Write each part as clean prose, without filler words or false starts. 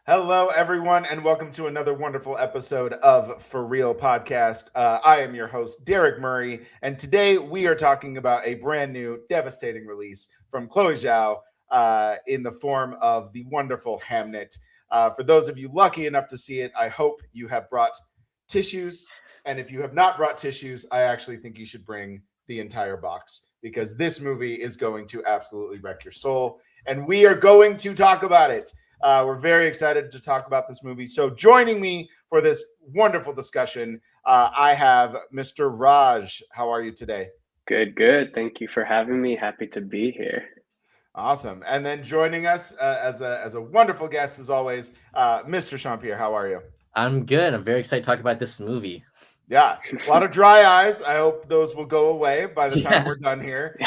Hello, everyone, and welcome to another wonderful episode of ForReel podcast. I am your host, Derrick Murray, and today we are talking about a brand new, devastating release from Chloé Zhao in the form of the wonderful Hamnet. For those of you lucky enough to see it, I hope you have brought tissues, and if you have not brought tissues, I actually think you should bring the entire box because this movie is going to absolutely wreck your soul, and we are going to talk about it. We're very excited to talk about this movie. So joining me for this wonderful discussion, I have Mr. Raj. How are you today? Good. Thank you for having me. Happy to be here. Awesome. And then joining us as a wonderful guest as always, Mr. Shawn. How are you? I'm good. I'm very excited to talk about this movie. Yeah, a lot of dry eyes. I hope those will go away by the time we're done here.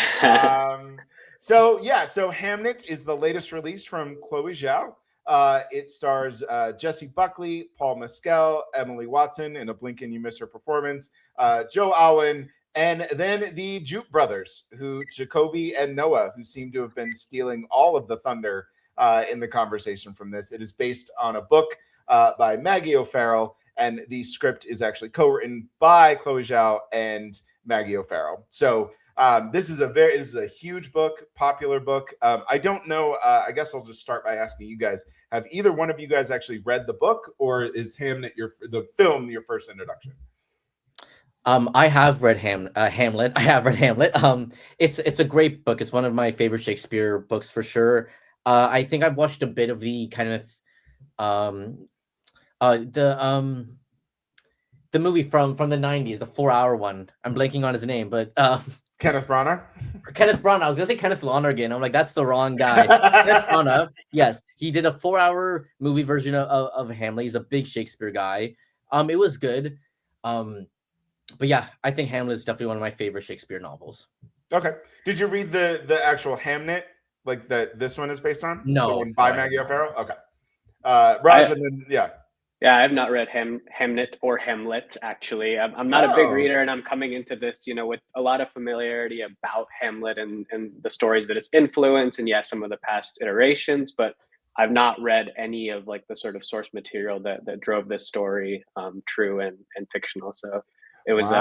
So Hamnet is the latest release from Chloé Zhao. It stars Jessie Buckley, Paul Mescal, Emily Watson in a blink and you miss her performance, Joe Alwyn, and then the Jupe brothers, Jacoby and Noah, who seem to have been stealing all of the thunder in the conversation from this. It is based on a book by Maggie O'Farrell, and the script is actually co-written by Chloé Zhao and Maggie O'Farrell. So this is a huge book, popular book. I don't know. I guess I'll just start by asking you guys: have either one of you guys actually read the book, or is Hamnet the film your first introduction? I have read Hamlet. I have read Hamlet. It's a great book. It's one of my favorite Shakespeare books for sure. I think I've watched a bit of the kind of the movie from the 90s, the 4-hour one. I'm blanking on his name, but Kenneth Branagh. Kenneth Branagh. I was gonna say Kenneth Lonergan. I'm like, that's the wrong guy. Kenneth Branagh. Yes, he did a 4-hour movie version of Hamlet. He's a big Shakespeare guy. It was good. But yeah, I think Hamlet is definitely one of my favorite Shakespeare novels. Okay. Did you read the actual Hamnet, like that this one is based on? No. The one by Maggie O'Farrell? Okay. Raj, and then, yeah. Yeah, I have not read Hamnet or Hamlet, actually. I'm not a big reader, and I'm coming into this, with a lot of familiarity about Hamlet and the stories that it's influenced, and yeah, some of the past iterations, but I've not read any of like the sort of source material that drove this story true and fictional. So it was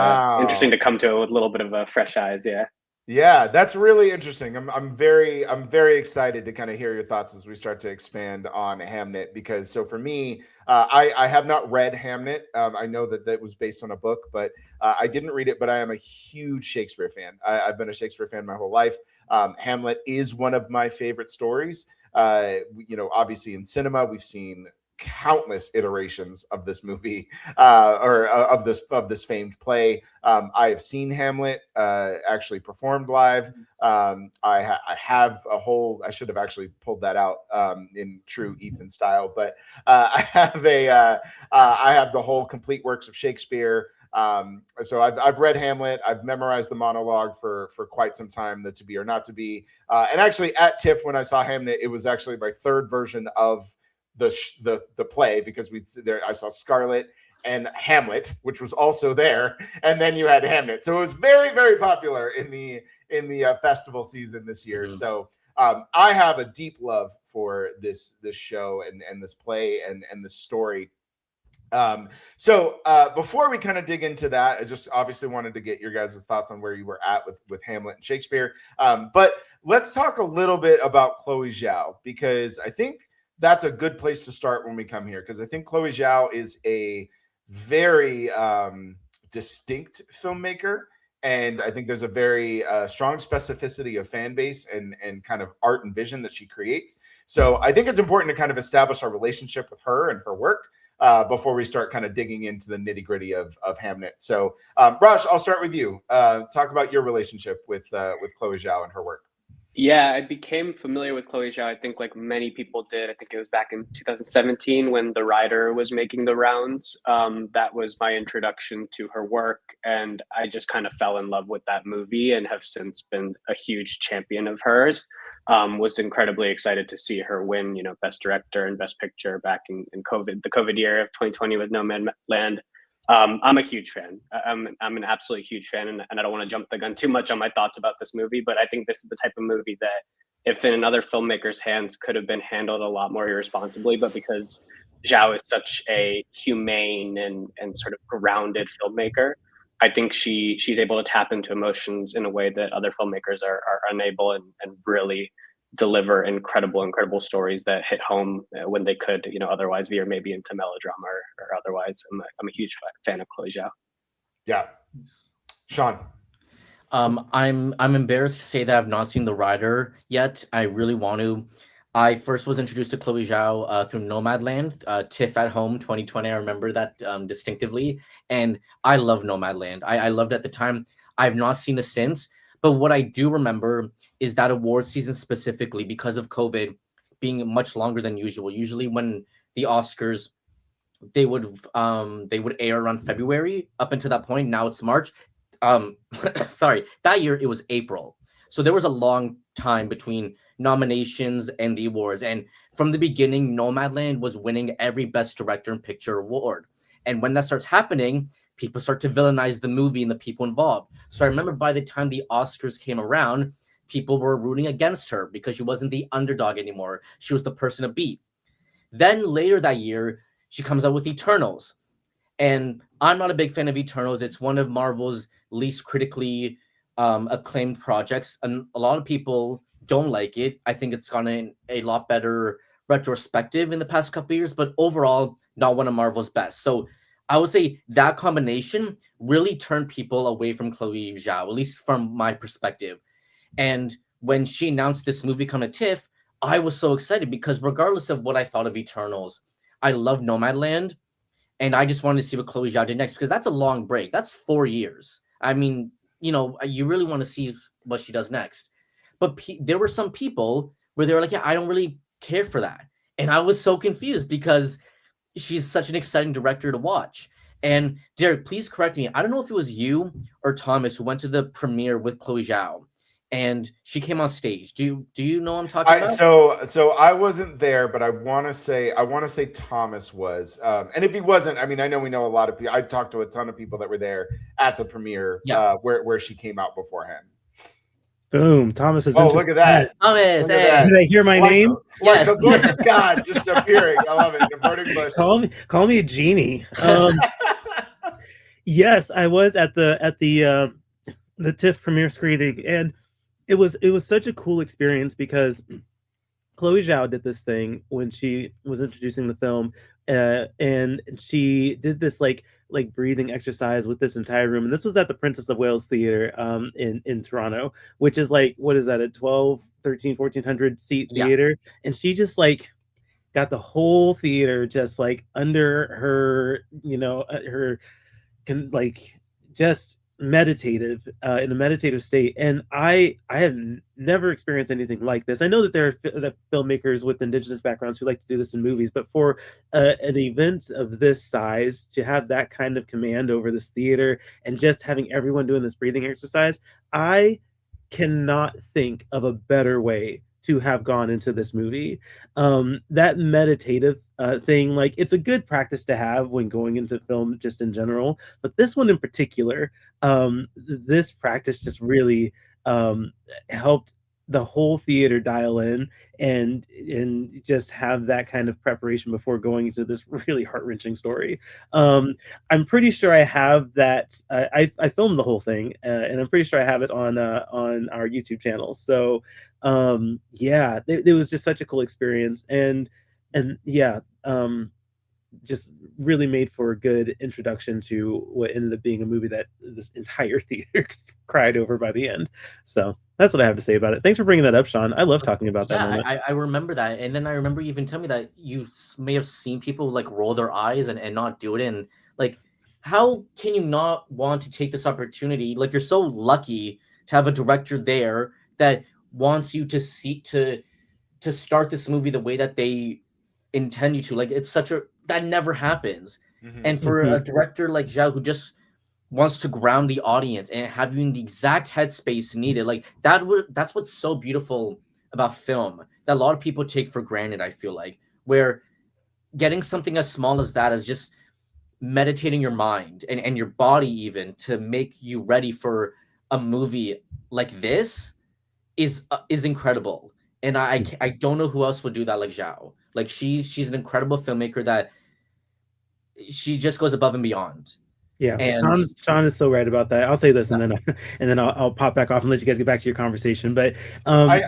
interesting to come to it with a little bit of a fresh eyes. Yeah. Yeah, that's really interesting. I'm very excited to kind of hear your thoughts as we start to expand on Hamnet, because so for me, I have not read Hamnet. I know that was based on a book, but I didn't read it. But I am a huge Shakespeare fan. I've been a Shakespeare fan my whole life. Hamlet is one of my favorite stories. Obviously in cinema we've seen countless iterations of this movie of this famed play. I have seen Hamlet actually performed live. I have a whole. I should have actually pulled that out in true Ethan style, but I have I have the whole complete works of Shakespeare. So I've read Hamlet. I've memorized the monologue for quite some time, the to be or not to be. And actually at TIFF when I saw Hamnet, it was actually my third version of the play, because I saw Scarlet and Hamlet, which was also there, and then you had Hamnet. So it was very, very popular in the festival season this year. Mm-hmm. So I have a deep love for this show and this play and this story. So before we kind of dig into that, I just obviously wanted to get your guys' thoughts on where you were at with Hamlet and Shakespeare. But let's talk a little bit about Chloé Zhao, because I think that's a good place to start when we come here, because I think Chloé Zhao is a very distinct filmmaker, and I think there's a very strong specificity of fan base and kind of art and vision that she creates. So I think it's important to kind of establish our relationship with her and her work before we start kind of digging into the nitty gritty of Hamnet. So Raj, I'll start with you. Talk about your relationship with Chloé Zhao and her work. Yeah, I became familiar with Chloé Zhao, I think like many people did. I think it was back in 2017 when The Rider was making the rounds. That was my introduction to her work. And I just kind of fell in love with that movie and have since been a huge champion of hers. Was incredibly excited to see her win, Best Director and Best Picture back in the COVID year of 2020 with Nomadland. I'm a huge fan. I'm an absolutely huge fan, and I don't want to jump the gun too much on my thoughts about this movie, but I think this is the type of movie that if in another filmmaker's hands could have been handled a lot more irresponsibly, but because Zhao is such a humane and sort of grounded filmmaker, I think she's able to tap into emotions in a way that other filmmakers are unable, and really deliver incredible stories that hit home when they could, otherwise veer maybe into melodrama or otherwise. I'm a huge fan of Chloé Zhao. Yeah. Shawn. I'm embarrassed to say that I've not seen The Rider yet. I really want to. I first was introduced to Chloé Zhao through Nomadland, TIFF at Home 2020. I remember that distinctively, and I love Nomadland. I loved it at the time. I've not seen it since, but what I do remember is that award season specifically, because of COVID being much longer than usual. Usually, when the Oscars they would air around February up until that point. Now it's March. Sorry, that year it was April. So there was a long time between nominations and the awards. And from the beginning, Nomadland was winning every Best Director and Picture award. And when that starts happening, people start to villainize the movie and the people involved. So I remember by the time the Oscars came around, people were rooting against her because she wasn't the underdog anymore. She was the person to beat. Then later that year, she comes out with Eternals. And I'm not a big fan of Eternals. It's one of Marvel's least critically acclaimed projects. And a lot of people don't like it. I think it's gotten a lot better retrospective in the past couple of years, but overall, not one of Marvel's best. So I would say that combination really turned people away from Chloé Zhao, at least from my perspective. And when she announced this movie coming to TIFF, I was so excited because regardless of what I thought of Eternals, I love Nomadland. And I just wanted to see what Chloé Zhao did next because that's a long break. That's 4 years. I mean, you really want to see what she does next. But there were some people where they were like, yeah, I don't really care for that. And I was so confused because she's such an exciting director to watch. And Derrick, please correct me. I don't know if it was you or Thomas who went to the premiere with Chloé Zhao and she came on stage. Do you know what I'm talking about? So I wasn't there, but I want to say Thomas was. And if he wasn't, I mean, I know we know a lot of people. I talked to a ton of people that were there at the premiere, where she came out beforehand. Boom! Thomas is. Oh, look at that! Thomas, look at that. Did I hear my name? Yes. The voice of God just appearing. I love it. The burning bush. Call me a genie. Yes, I was at the TIFF premiere screening, and it was such a cool experience because Chloé Zhao did this thing when she was introducing the film, and she did this like breathing exercise with this entire room. And this was at the Princess of Wales Theater in Toronto, which is like, what is that, a 1,400 seat theater? And she just like got the whole theater just like under her, just meditative in a meditative state. And I have never experienced anything like this. I know that there are filmmakers with indigenous backgrounds who like to do this in movies, but for an event of this size to have that kind of command over this theater and just having everyone doing this breathing exercise, I cannot think of a better way to have gone into this movie. That meditative thing, like, it's a good practice to have when going into film just in general, but this one in particular, this practice just really helped the whole theater dial in and just have that kind of preparation before going into this really heart-wrenching story. I'm pretty sure I have that. I filmed the whole thing, and I'm pretty sure I have it on our YouTube channel. So yeah, it was just such a cool experience, and yeah, just really made for a good introduction to what ended up being a movie that this entire theater cried over by the end. So that's what I have to say about it. Thanks for bringing that up, Shawn. I love talking about that moment. I remember that. And then I remember you even telling me that you may have seen people like roll their eyes and not do it. And like, how can you not want to take this opportunity? Like, you're so lucky to have a director there that wants you to start this movie the way that they intend you to. Like, it's that never happens. Mm-hmm. And for a director like Zhao, who just wants to ground the audience and have you in the exact headspace needed, like that's what's so beautiful about film that a lot of people take for granted. I feel like, where getting something as small as that, as just meditating your mind and your body even to make you ready for a movie like this is incredible. and I don't know who else would do that like Zhao. Like she's an incredible filmmaker that she just goes above and beyond. Yeah, And Shawn is so right about that. I'll say this, and then I'll pop back off and let you guys get back to your conversation. But I'm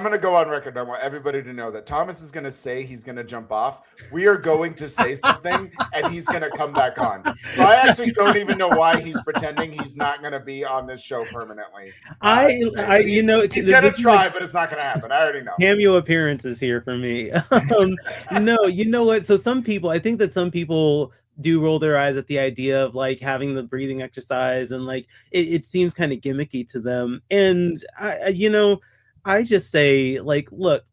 gonna go on record. I want everybody to know that Thomas is gonna say he's gonna jump off. We are going to say something, and he's gonna come back on. So I actually don't even know why he's pretending he's not gonna be on this show permanently. He's gonna try, but it's not gonna happen. I already know. Cameo appearances here for me. No, you know what? So I think that some people do roll their eyes at the idea of like having the breathing exercise, and like it seems kind of gimmicky to them. And I just say, like, look,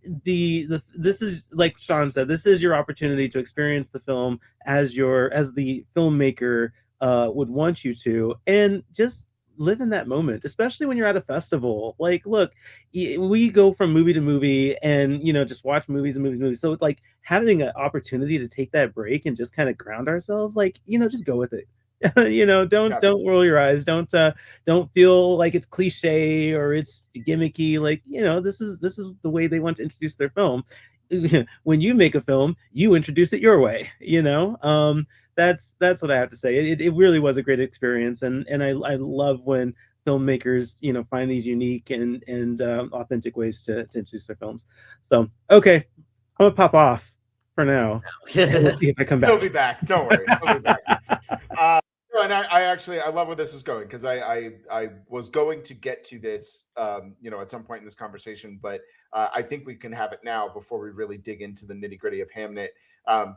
this is, like Shawn said, this is your opportunity to experience the film as the filmmaker would want you to, and just live in that moment, especially when you're at a festival. Like, look, we go from movie to movie and just watch movies and movies. So it's like having an opportunity to take that break and just kind of ground ourselves, like, just go with it. Don't roll your eyes. Don't feel like it's cliche or it's gimmicky. Like, this is the way they want to introduce their film. When you make a film, you introduce it your way. That's what I have to say. It really was a great experience, and I love when filmmakers find these unique and authentic ways to introduce their films. So okay, I'm gonna pop off for now. We'll see if I come back. He'll be back. Don't worry. He'll be back. And I love where this is going, because I was going to get to this at some point in this conversation, but I think we can have it now before we really dig into the nitty-gritty of Hamnet,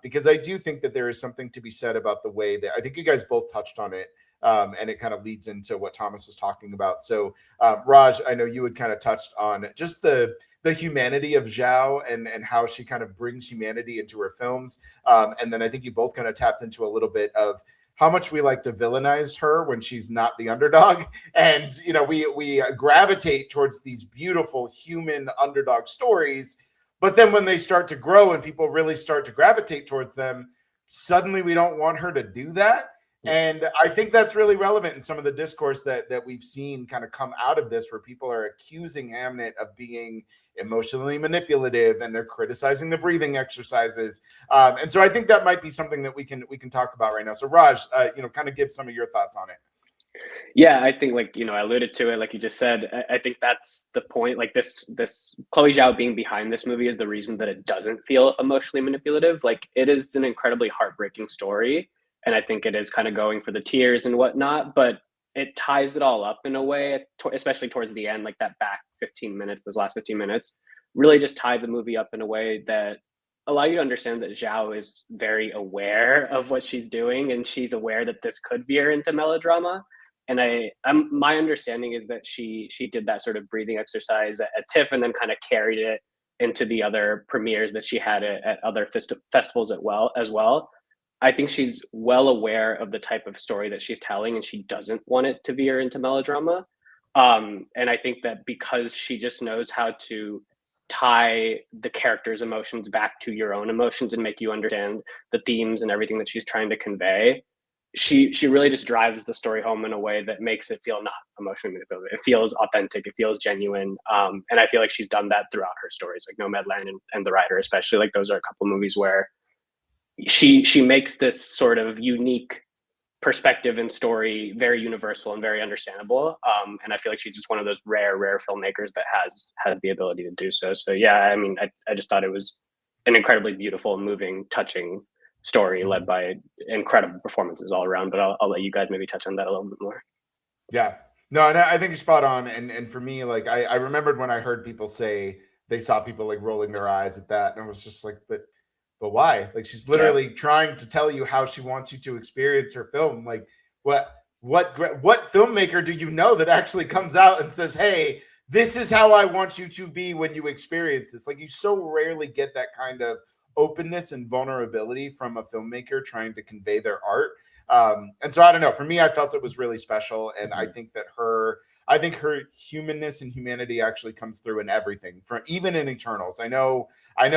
because I do think that there is something to be said about the way that I think you guys both touched on it, and it kind of leads into what Thomas was talking about. So Raj, I know you had kind of touched on just the humanity of Zhao and how she kind of brings humanity into her films, and then I think you both kind of tapped into a little bit of how much we like to villainize her when she's not the underdog. And, we gravitate towards these beautiful human underdog stories. But then when they start to grow and people really start to gravitate towards them, suddenly we don't want her to do that. And I think that's really relevant in some of the discourse that we've seen kind of come out of this, where people are accusing Hamnet of being emotionally manipulative, and they're criticizing the breathing exercises. And so I think that might be something that we can talk about right now. So Raj, kind of give some of your thoughts on it. Yeah, I think, like, I alluded to it, like you just said. I think that's the point. Like, this Chloé Zhao being behind this movie is the reason that it doesn't feel emotionally manipulative. Like, it is an incredibly heartbreaking story, and I think it is kind of going for the tears and whatnot, but it ties it all up in a way, especially towards the end, like that back 15 minutes, those last 15 minutes, really just tie the movie up in a way that allow you to understand that Zhao is very aware of what she's doing, and she's aware that this could veer into melodrama. And my understanding is that she did that sort of breathing exercise at TIFF, and then kind of carried it into the other premieres that she had at other festivals as well. I think she's well aware of the type of story that she's telling, and she doesn't want it to veer into melodrama. And I think that because she just knows how to tie the character's emotions back to your own emotions and make you understand the themes and everything that she's trying to convey, she really just drives the story home in a way that makes it feel not emotionally manipulative. It feels authentic. It feels genuine. And I feel like she's done that throughout her stories, like Nomadland and The Rider, especially. Like, those are a couple movies where she makes this sort of unique perspective and story very universal and very understandable. And I feel like she's just one of those rare filmmakers that has the ability to do so. So yeah, I mean, I just thought it was an incredibly beautiful, moving, touching story led by incredible performances all around. But I'll let you guys maybe touch on that a little bit more. Yeah, no, and I think you're spot on. And for me, like, I remembered when I heard people say they saw people like rolling their eyes at that, and I was just like, but why? Like, she's literally trying to tell you how she wants you to experience her film. Like, what filmmaker do you know that actually comes out and says, hey, this is how I want you to be when you experience this? Like, you so rarely get that kind of openness and vulnerability from a filmmaker trying to convey their art. And so I don't know, for me, I felt it was really special. And I think that her humanness and humanity actually comes through in everything, from even in Eternals. I know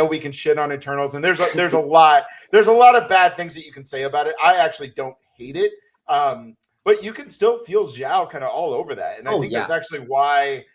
we can shit on Eternals, and there's a lot of bad things that you can say about it. I actually don't hate it. But you can still feel Zhao kind of all over that. And I think that's actually why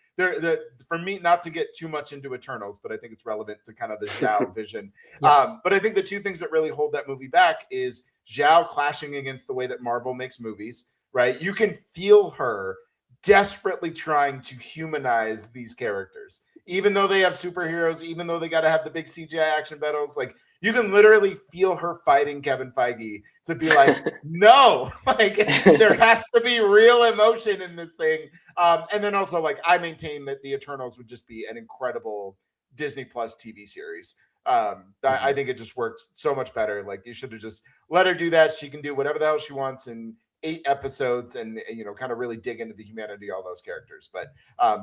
for me, not to get too much into Eternals, but I think it's relevant to kind of the Zhao vision. Yeah. But I think the two things that really hold that movie back is Zhao clashing against the way that Marvel makes movies, right? You can feel her desperately trying to humanize these characters, even though they have superheroes, even though they got to have the big CGI action battles. Like, you can literally feel her fighting Kevin Feige to be like, no, like there has to be real emotion in this thing. And then also, like, I maintain that the Eternals would just be an incredible Disney Plus TV series. I think it just works so much better. Like, you should have just let her do that. She can do whatever the hell she wants in 8 episodes and kind of really dig into the humanity of all those characters. But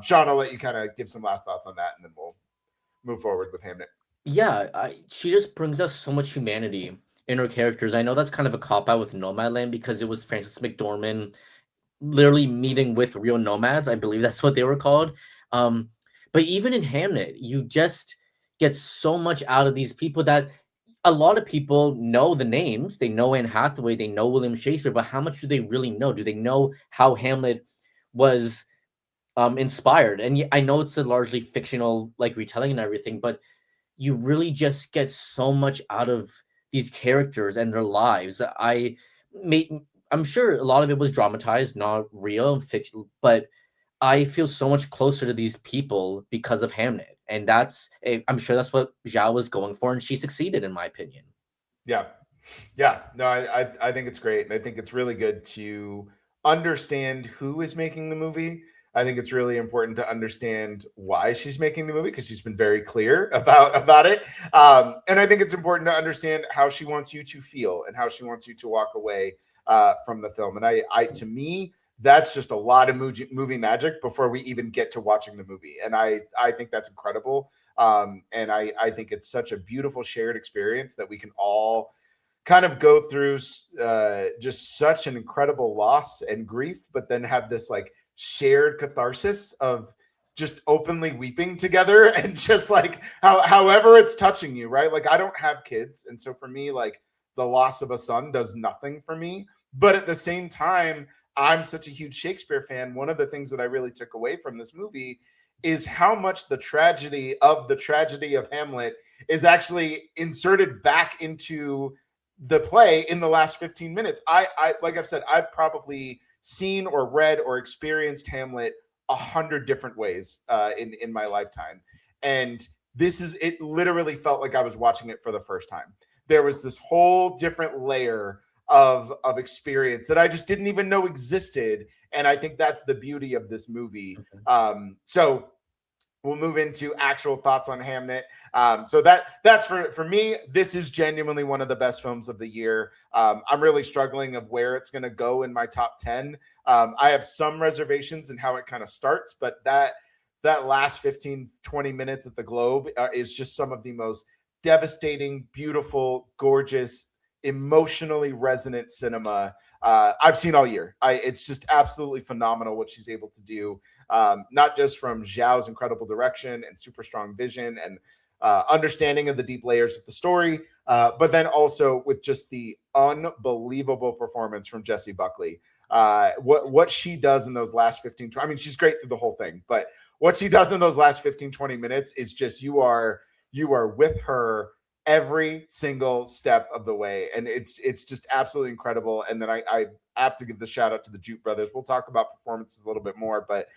Shawn, I'll let you kind of give some last thoughts on that, and then we'll move forward with Hamnet. Yeah, she just brings us so much humanity in her characters. I know that's kind of a cop-out with Nomadland because it was Frances McDormand literally meeting with real nomads. I believe that's what they were called. But even in Hamnet, you just get so much out of these people that a lot of people know the names. They know Anne Hathaway, they know William Shakespeare, but how much do they really know? Do they know how Hamlet was inspired? And I know it's a largely fictional like retelling and everything, but you really just get so much out of these characters and their lives. I'm sure a lot of it was dramatized, not real fiction, but I feel so much closer to these people because of Hamnet. And I'm sure that's what Zhao was going for, and she succeeded, in my opinion. Yeah. No, I think it's great. And I think it's really good to understand who is making the movie. I think it's really important to understand why she's making the movie, because she's been very clear about it. And I think it's important to understand how she wants you to feel and how she wants you to walk away from the film. And I to me, that's just a lot of movie magic before we even get to watching the movie. And I think that's incredible. And I think it's such a beautiful shared experience that we can all kind of go through just such an incredible loss and grief, but then have this like shared catharsis of just openly weeping together and just like however it's touching you, right? Like, I don't have kids, and so for me, like, the loss of a son does nothing for me, but at the same time, I'm such a huge Shakespeare fan. One of the things that I really took away from this movie is how much the tragedy of Hamlet is actually inserted back into the play in the last 15 minutes. I like I've said, I've probably seen or read or experienced Hamlet 100 different ways in my lifetime. And it literally felt like I was watching it for the first time. There was this whole different layer of experience that I just didn't even know existed. And I think that's the beauty of this movie. So we'll move into actual thoughts on Hamnet. So that's for me. This is genuinely one of the best films of the year. I'm really struggling of where it's going to go in my top 10. I have some reservations in how it kind of starts, but that last 15, 20 minutes at the Globe is just some of the most devastating, beautiful, gorgeous, emotionally resonant cinema I've seen all year. It's just absolutely phenomenal what she's able to do, not just from Zhao's incredible direction and super strong vision and understanding of the deep layers of the story, but then also with just the unbelievable performance from Jessie Buckley. What she does in those last 15, I mean, she's great through the whole thing, but what she does in those last 15, 20 minutes is just, you are with her every single step of the way. And it's just absolutely incredible. And then I have to give the shout out to the Jute brothers. We'll talk about performances a little bit more, but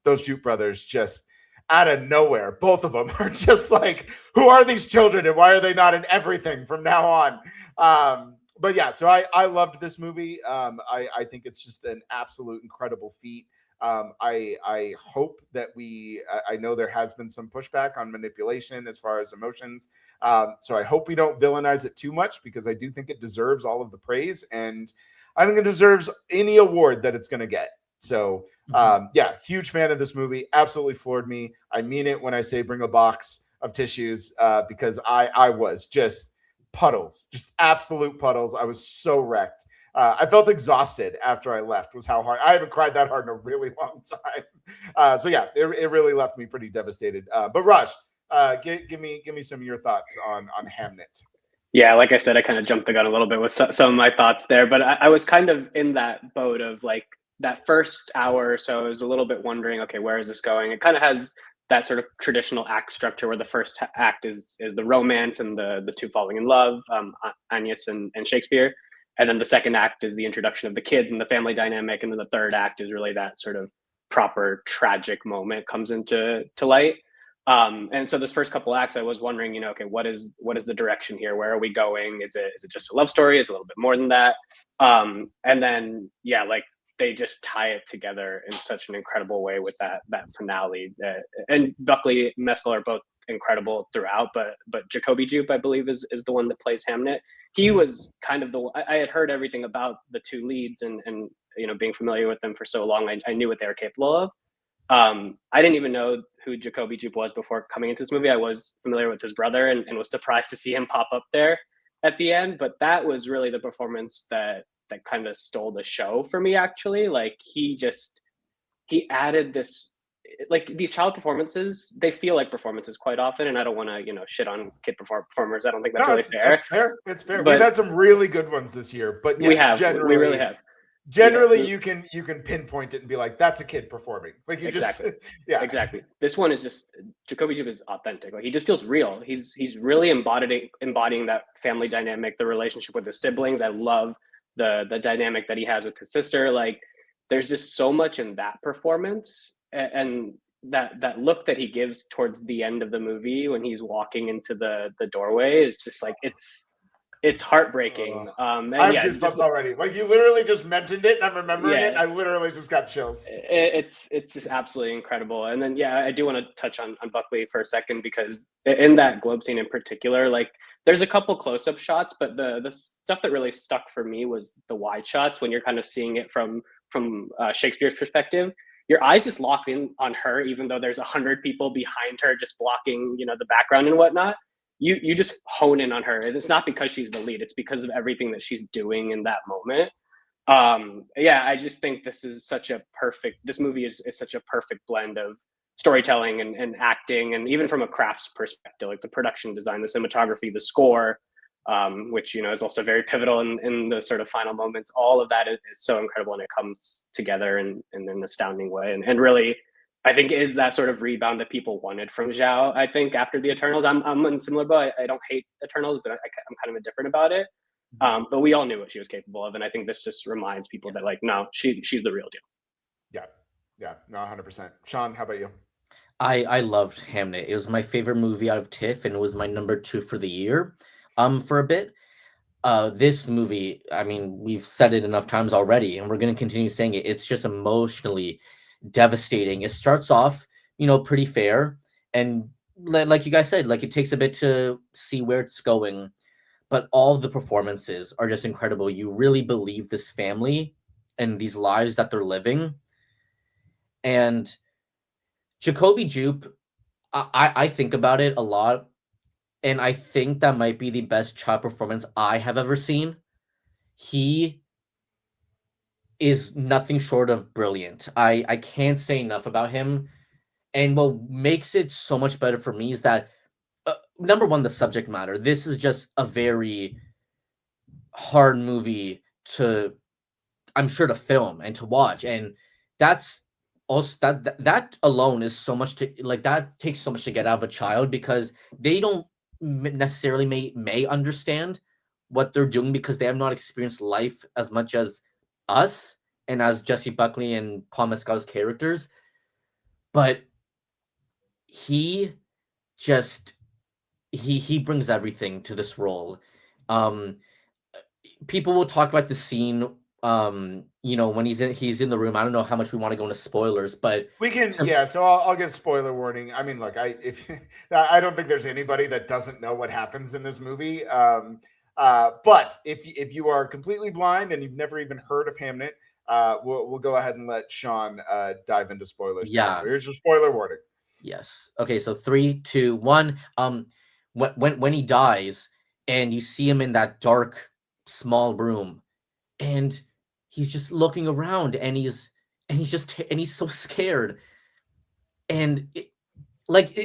those Jute brothers, just out of nowhere, both of them are just like, who are these children and why are they not in everything from now on? But yeah, so I loved this movie. I think it's just an absolute incredible feat. I hope that I know there has been some pushback on manipulation as far as emotions. So I hope we don't villainize it too much, because I do think it deserves all of the praise, and I think it deserves any award that it's going to get. So yeah, huge fan of this movie. Absolutely floored me. I mean it when I say bring a box of tissues, because I was just puddles, just absolute puddles. I was so wrecked. I felt exhausted after I left, was how hard. I haven't cried that hard in a really long time. So yeah, it really left me pretty devastated. But Raj, give me some of your thoughts on Hamnet. Yeah, like I said, I kind of jumped the gun a little bit with some of my thoughts there, but I was kind of in that boat of like, that first hour or so, I was a little bit wondering, okay, where is this going? It kind of has that sort of traditional act structure where the first act is the romance and the two falling in love, Agnes and Shakespeare. And then the second act is the introduction of the kids and the family dynamic. And then the third act is really that sort of proper tragic moment comes into light. And so this first couple acts, I was wondering, you know, okay, what is the direction here? Where are we going? Is it just a love story? Is it a little bit more than that? And then, yeah, like they just tie it together in such an incredible way with that finale. And Buckley, Mescal are both incredible throughout, but Jacoby Jupe, I believe, is the one that plays Hamnet. He was kind of I had heard everything about the two leads, and you know, being familiar with them for so long, I knew what they were capable of. I didn't even know who Jacoby Jupe was before coming into this movie. I was familiar with his brother and was surprised to see him pop up there at the end. But that was really the performance that kind of stole the show for me, actually. Like he added this, like these child performances, they feel like performances quite often. And I don't want to, you know, shit on kid performers. I don't think that's really fair. It's fair. It's fair. But we've had some really good ones this year, but yes, we really have. Generally, you can pinpoint it and be like, that's a kid performing. Like you exactly. just, yeah, exactly. This one is just Jacoby Jupe is authentic. Like he just feels real. He's really embodying that family dynamic, the relationship with his siblings. I love the dynamic that he has with his sister. Like there's just so much in that performance, and that look that he gives towards the end of the movie when he's walking into the doorway is just like it's heartbreaking. And I have yeah, goosebumps just already. Like you literally just mentioned it, and I'm remembering Yeah. it. I literally just got chills. It's just absolutely incredible. And then yeah, I do want to touch on Buckley for a second, because in that globe scene in particular, like there's a couple close-up shots, but the stuff that really stuck for me was the wide shots when you're kind of seeing it from Shakespeare's perspective. Your eyes just lock in on her, even though there's 100 people behind her just blocking, you know, the background and whatnot. You just hone in on her. It's not because she's the lead, it's because of everything that she's doing in that moment. Yeah, I just think this movie is such a perfect blend of storytelling and acting, and even from a crafts perspective, like the production design, the cinematography, the score, which, you know, is also very pivotal in the sort of final moments. All of that is so incredible, and it comes together in an astounding way, and really, I think is that sort of rebound that people wanted from Zhao. I think after the Eternals, I'm in similar boat. I don't hate Eternals, but I'm kind of indifferent about it. But we all knew what she was capable of, and I think this just reminds people that, like, no, she's the real deal. Yeah, no, 100%. Shawn, how about you? I loved Hamnet. It was my favorite movie out of TIFF, and it was my number 2 for the year. For a bit. This movie, I mean, we've said it enough times already, and we're going to continue saying it. It's just emotionally devastating. It starts off, you know, pretty fair, and like you guys said, like it takes a bit to see where it's going, but all the performances are just incredible. You really believe this family and these lives that they're living. And Jacoby Jupe, I think about it a lot, and I think that might be the best child performance I have ever seen. He is nothing short of brilliant. I can't say enough about him. And what makes it so much better for me is that, number one, the subject matter. This is just a very hard movie to, I'm sure, to film and to watch. And that's also, that alone is so much to, like, that takes so much to get out of a child, because they don't necessarily may understand what they're doing, because they have not experienced life as much as us and as Jessie Buckley and Paul Mescal's characters. But he just he brings everything to this role. People will talk about the scene, you know, when he's in the room. I don't know how much we want to go into spoilers, but We can, yeah. So I'll give spoiler warning. I mean, look, I don't think there's anybody that doesn't know what happens in this movie. But if you are completely blind and you've never even heard of Hamnet, we'll go ahead and let Shawn dive into spoilers. Yeah. Now. So here's your spoiler warning. Yes. Okay. So 3, 2, 1. When he dies, and you see him in that dark, small room, and he's just looking around, and he's so scared, and like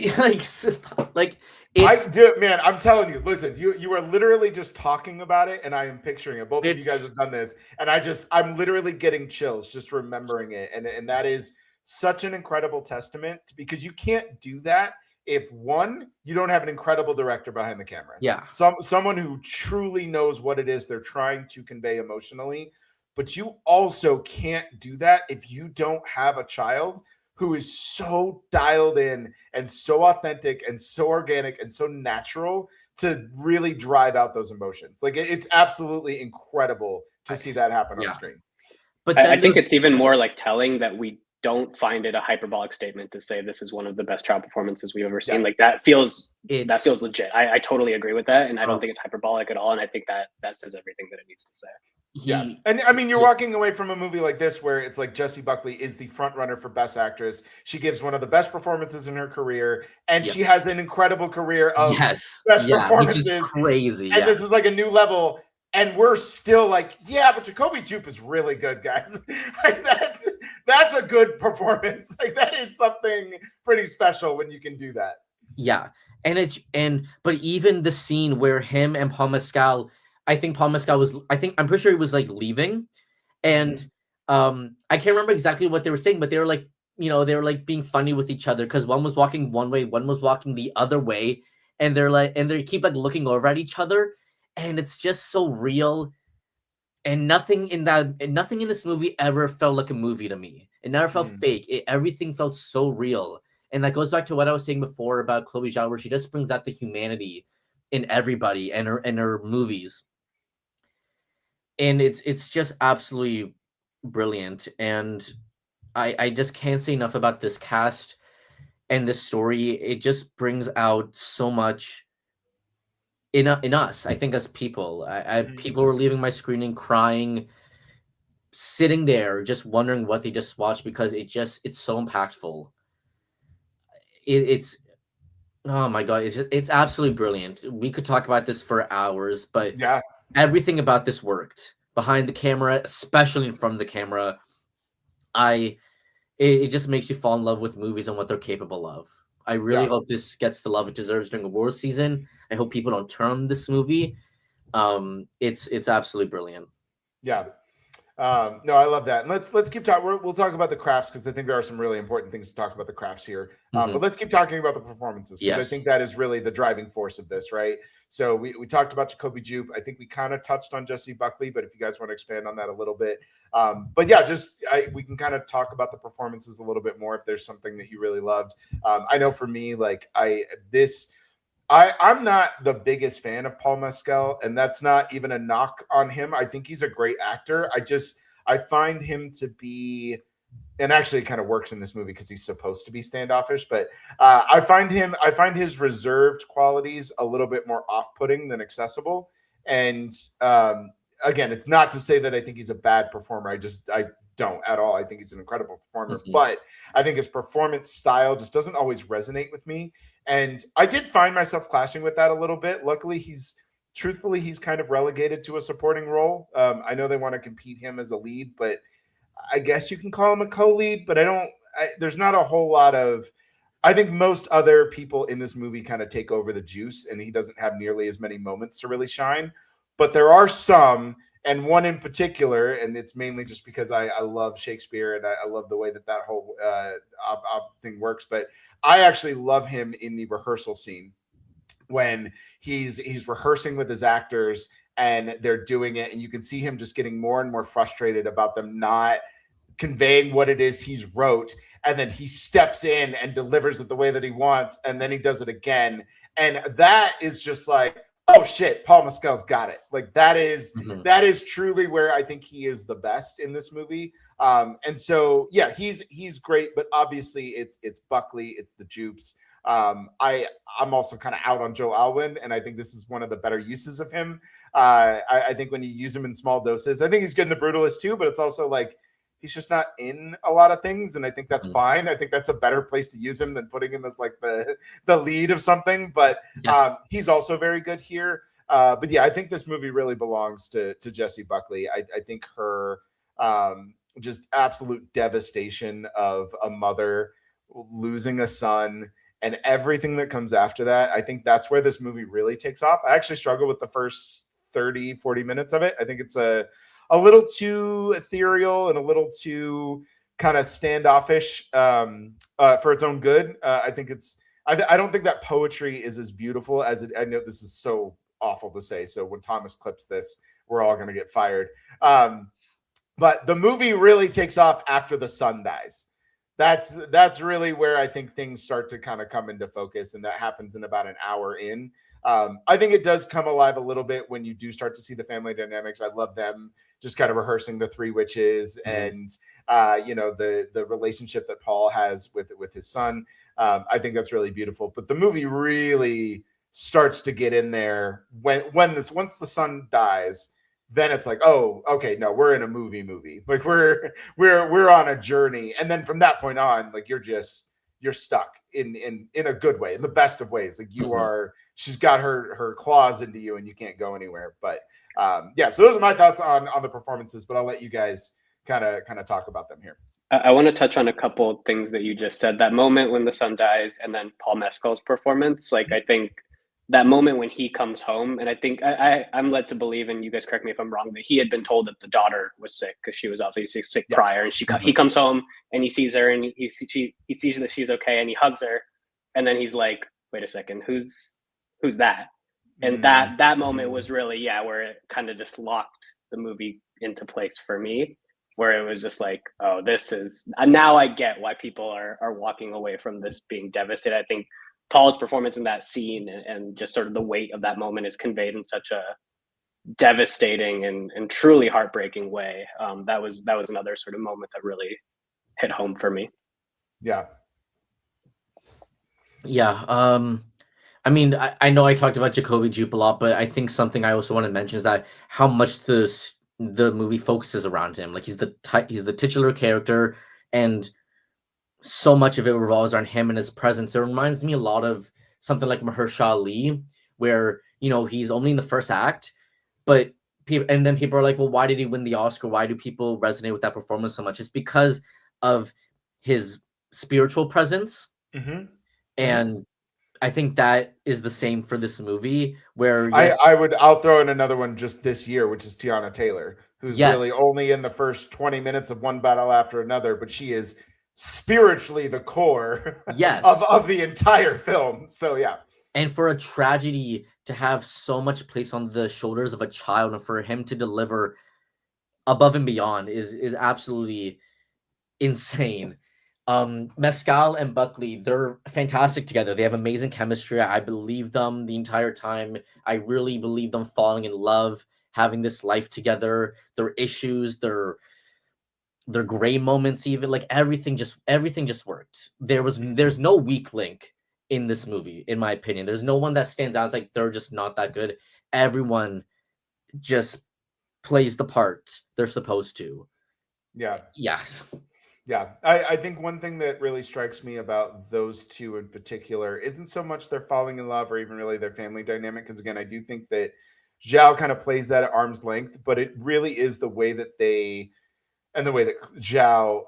like I it's do, man. I'm telling you. Listen, you are literally just talking about it, and I am picturing it. Both of you guys have it's done this, and I'm literally getting chills just remembering it, and that is such an incredible testament because you can't do that if one, you don't have an incredible director behind the camera, yeah. someone who truly knows what it is they're trying to convey emotionally, but you also can't do that if you don't have a child who is so dialed in and so authentic and so organic and so natural to really drive out those emotions. Like it's absolutely incredible to see that happen on Yeah. screen. But I then think there's it's even more like telling that we don't find it a hyperbolic statement to say this is one of the best child performances we've ever seen. Yeah. Like that feels it's legit. I totally agree with that, and I don't oh, think it's hyperbolic at all. And I think that says everything that it needs to say. Yeah. he And I mean, you're yeah, walking away from a movie like this where it's like Jessie Buckley is the front runner for Best Actress. She gives one of the best performances in her career, and yeah. she has an incredible career of Yes. best Yeah, which is performances. crazy. And Yeah. this is like a new level. And we're still like, yeah, but Jacoby Jupe is really good, guys. Like that's a good performance. Like that is something pretty special when you can do that. Yeah. But even the scene where him and Paul Mescal, I'm pretty sure he was like leaving. And I can't remember exactly what they were saying, but they were like, they were like being funny with each other because one was walking one way, one was walking the other way, and they keep like looking over at each other, and it's just so real. And nothing in this movie ever felt like a movie to me. It never felt fake. Everything felt so real. And that goes back to what I was saying before about Chloé Zhao, where she just brings out the humanity in everybody and her movies. And it's just absolutely brilliant. And I just can't say enough about this cast and this story. It just brings out so much in us, I think, as people. People were leaving my screening crying, sitting there just wondering what they just watched because it's so impactful. It's oh my god, it's absolutely brilliant. We could talk about this for hours, but Yeah. everything about this worked behind the camera, especially in front of the camera. It just makes you fall in love with movies and what they're capable of. I really hope this gets the love it deserves during awards season. I hope people don't turn on this movie. It's absolutely brilliant. Yeah. No, I love that. And let's keep talking. We'll talk about the crafts because I think there are some really important things to talk about the crafts here. But let's keep talking about the performances because I think that is really the driving force of this, right? So we talked about Jacoby Jupe. I think we kind of touched on Jessie Buckley, but if you guys want to expand on that a little bit, but yeah, we can kind of talk about the performances a little bit more if there's something that you really loved. I know for me, like I'm not the biggest fan of Paul Mescal, and that's not even a knock on him. I think he's a great actor. I find him to be, and actually it kind of works in this movie because he's supposed to be standoffish, but I find his reserved qualities a little bit more off-putting than accessible. And again, it's not to say that I think he's a bad performer. I don't at all. I think he's an incredible performer, but I think his performance style just doesn't always resonate with me. And I did find myself clashing with that a little bit. Luckily, he's kind of relegated to a supporting role. I know they want to compete him as a lead, but I guess you can call him a co-lead, but there's not a whole lot of, I think most other people in this movie kind of take over the juice and he doesn't have nearly as many moments to really shine, but there are some, and one in particular, and it's mainly just because I love Shakespeare and I love the way that whole thing works. But I actually love him in the rehearsal scene when he's rehearsing with his actors and they're doing it, and you can see him just getting more and more frustrated about them not conveying what it is he's wrote, and then he steps in and delivers it the way that he wants, and then he does it again, and that is just like, oh shit, Paul Mescal's got it. Like that is truly where I think he is the best in this movie. And so yeah, he's great, but obviously it's Buckley, it's the Jupes. I'm also kind of out on Joe Alwyn, and I think this is one of the better uses of him. I think when you use him in small doses, I think he's good in The Brutalist too, but it's also like he's just not in a lot of things, and I think that's fine. I think that's a better place to use him than putting him as like the lead of something. But he's also very good here. But yeah, I think this movie really belongs to Jessie Buckley. I think her just absolute devastation of a mother losing a son and everything that comes after that, I think that's where this movie really takes off. I actually struggle with the first 30, 40 minutes of it. I think it's a little too ethereal and a little too kind of standoffish for its own good. I think I don't think that poetry is as beautiful as it. I know this is so awful to say. So when Thomas clips this, we're all going to get fired. But the movie really takes off after the son dies. That's really where I think things start to kind of come into focus, and that happens in about an hour in. I think it does come alive a little bit when you do start to see the family dynamics. I love them just kind of rehearsing the three witches and the relationship that Paul has with his son. I think that's really beautiful. But the movie really starts to get in there once the son dies. Then it's like, oh, okay, no, we're in a movie. Like we're on a journey, and then from that point on, like you're stuck in a good way, in the best of ways. Like you are. She's got her claws into you and you can't go anywhere. But so those are my thoughts on the performances, but I'll let you guys kind of talk about them here. I want to touch on a couple of things that you just said. That moment when the son dies and then Paul Mescal's performance. Like I think that moment when he comes home, and I think I'm led to believe, and you guys correct me if I'm wrong, that he had been told that the daughter was sick because she was obviously sick prior, and he comes home and he sees her and he sees that she's okay and he hugs her, and then he's like, wait a second, who's that? And that moment was really where it kind of just locked the movie into place for me, where it was just like, oh, this is, now I get why people are walking away from this being devastated. I think Paul's performance in that scene and just sort of the weight of that moment is conveyed in such a devastating and truly heartbreaking way. That was another sort of moment that really hit home for me. Yeah. I mean, I know I talked about Jacoby Jupe a lot, but I think something I also want to mention is that how much the movie focuses around him. Like he's the titular character, and so much of it revolves around him and his presence. It reminds me a lot of something like Mahershala Ali, where he's only in the first act, but then people are like, well, why did he win the Oscar? Why do people resonate with that performance so much? It's because of his spiritual presence, and I think that is the same for this movie, where I'll throw in another one just this year, which is Tiana Taylor, who's really only in the first 20 minutes of one battle after another, but she is spiritually the core of the entire film. So and for a tragedy to have so much placed on the shoulders of a child, and for him to deliver above and beyond is absolutely insane. Mescal and Buckley, they're fantastic together. They have amazing chemistry. I believe them the entire time. I really believe them falling in love, having this life together, their issues, their gray moments, even like everything just worked. There's no weak link in this movie, in my opinion. There's no one that stands out. It's like they're just not that good. Everyone just plays the part they're supposed to. I think one thing that really strikes me about those two in particular isn't so much their falling in love or even really their family dynamic, because again, I do think that Zhao kind of plays that at arm's length, but it really is the way that Zhao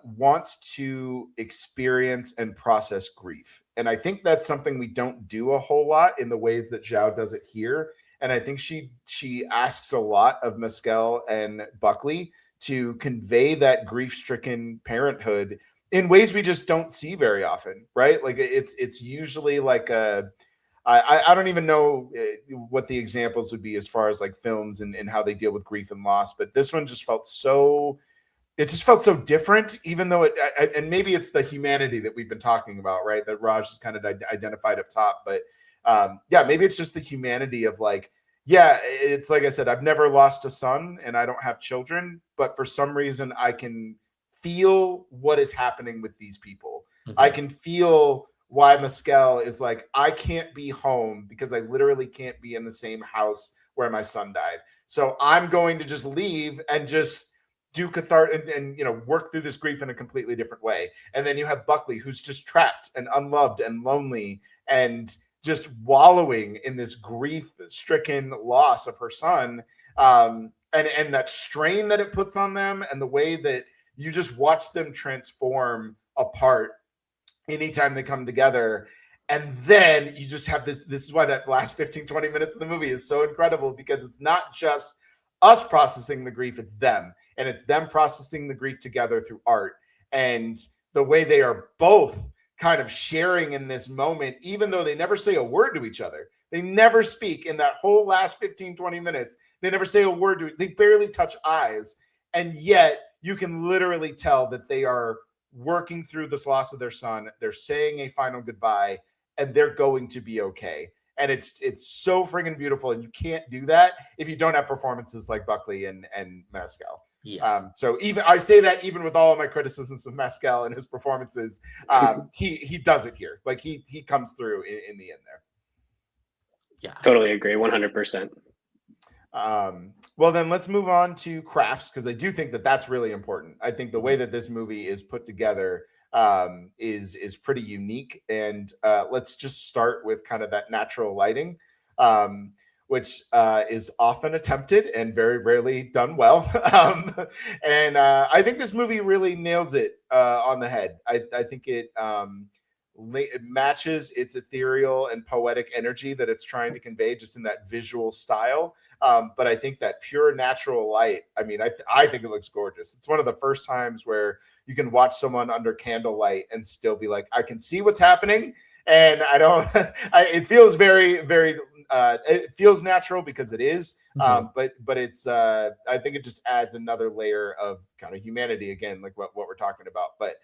wants to experience and process grief. And I think that's something we don't do a whole lot in the ways that Zhao does it here. And I think she asks a lot of Mescal and Buckley to convey that grief-stricken parenthood in ways we just don't see very often, right? Like it's usually like I don't even know what the examples would be as far as like films and how they deal with grief and loss, but this one just felt so different, even though and maybe it's the humanity that we've been talking about, right? That Raj has kind of identified up top, but maybe it's just the humanity of like, it's like I said, I've never lost a son and I don't have children, but for some reason I can feel what is happening with these people. I can feel why Mescal is like, I can't be home because I literally can't be in the same house where my son died. So I'm going to just leave and just do cathartic and work through this grief in a completely different way. And then you have Buckley, who's just trapped and unloved and lonely and just wallowing in this grief-stricken loss of her son, and that strain that it puts on them, and the way that you just watch them transform apart anytime they come together. And then you just have this is why that last 15-20 minutes of the movie is so incredible, because it's not just us processing the grief, it's them, and it's them processing the grief together through art. And the way they are both kind of sharing in this moment, even though they never say a word to each other. They never speak in that whole last 15-20 minutes. They never say a word to it. They barely touch eyes. And yet you can literally tell that they are working through this loss of their son. They're saying a final goodbye, and they're going to be okay. And it's so friggin' beautiful. And you can't do that if you don't have performances like Buckley and Mescal. Yeah. So even I say that even with all of my criticisms of Mescal and his performances, he does it here. Like he comes through in the end there. Yeah. Totally agree. 100%. Well, then let's move on to crafts, because I do think that that's really important. I think the way that this movie is put together is pretty unique. And let's just start with kind of that natural lighting, which is often attempted and very rarely done well. And I think this movie really nails it on the head. I think it matches its ethereal and poetic energy that it's trying to convey just in that visual style. But I think that pure natural light, I mean, I think it looks gorgeous. It's one of the first times where you can watch someone under candlelight and still be like, I can see what's happening. And I don't, it feels very, very, it feels natural because it is. But it's, I think it just adds another layer of kind of humanity again, like what we're talking about. But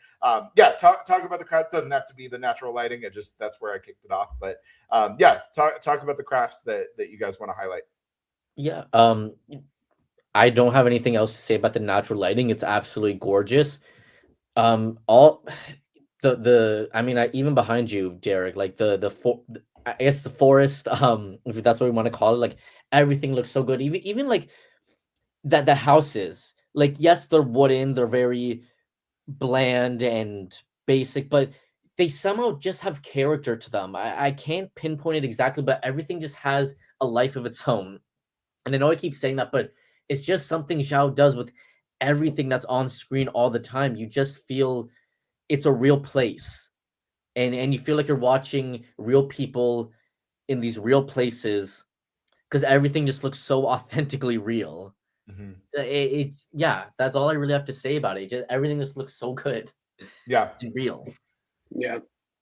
yeah, talk about the crafts. Doesn't have to be the natural lighting. It just, that's where I kicked it off. But yeah, talk about the crafts that you guys want to highlight. Yeah. I don't have anything else to say about the natural lighting. It's absolutely gorgeous. All the I mean, even behind you, Derrick, like I guess the forest, if that's what we want to call it, like everything looks so good. Even like that the houses, like yes, they're wooden, they're very bland and basic, but they somehow just have character to them. I can't pinpoint it exactly, but everything just has a life of its own. And I know I keep saying that, but it's just something Zhao does with everything that's on screen all the time. You just feel it's a real place. And you feel like you're watching real people in these real places because everything just looks so authentically real. Yeah, that's all I really have to say about it. Everything just looks so good. Yeah. And real.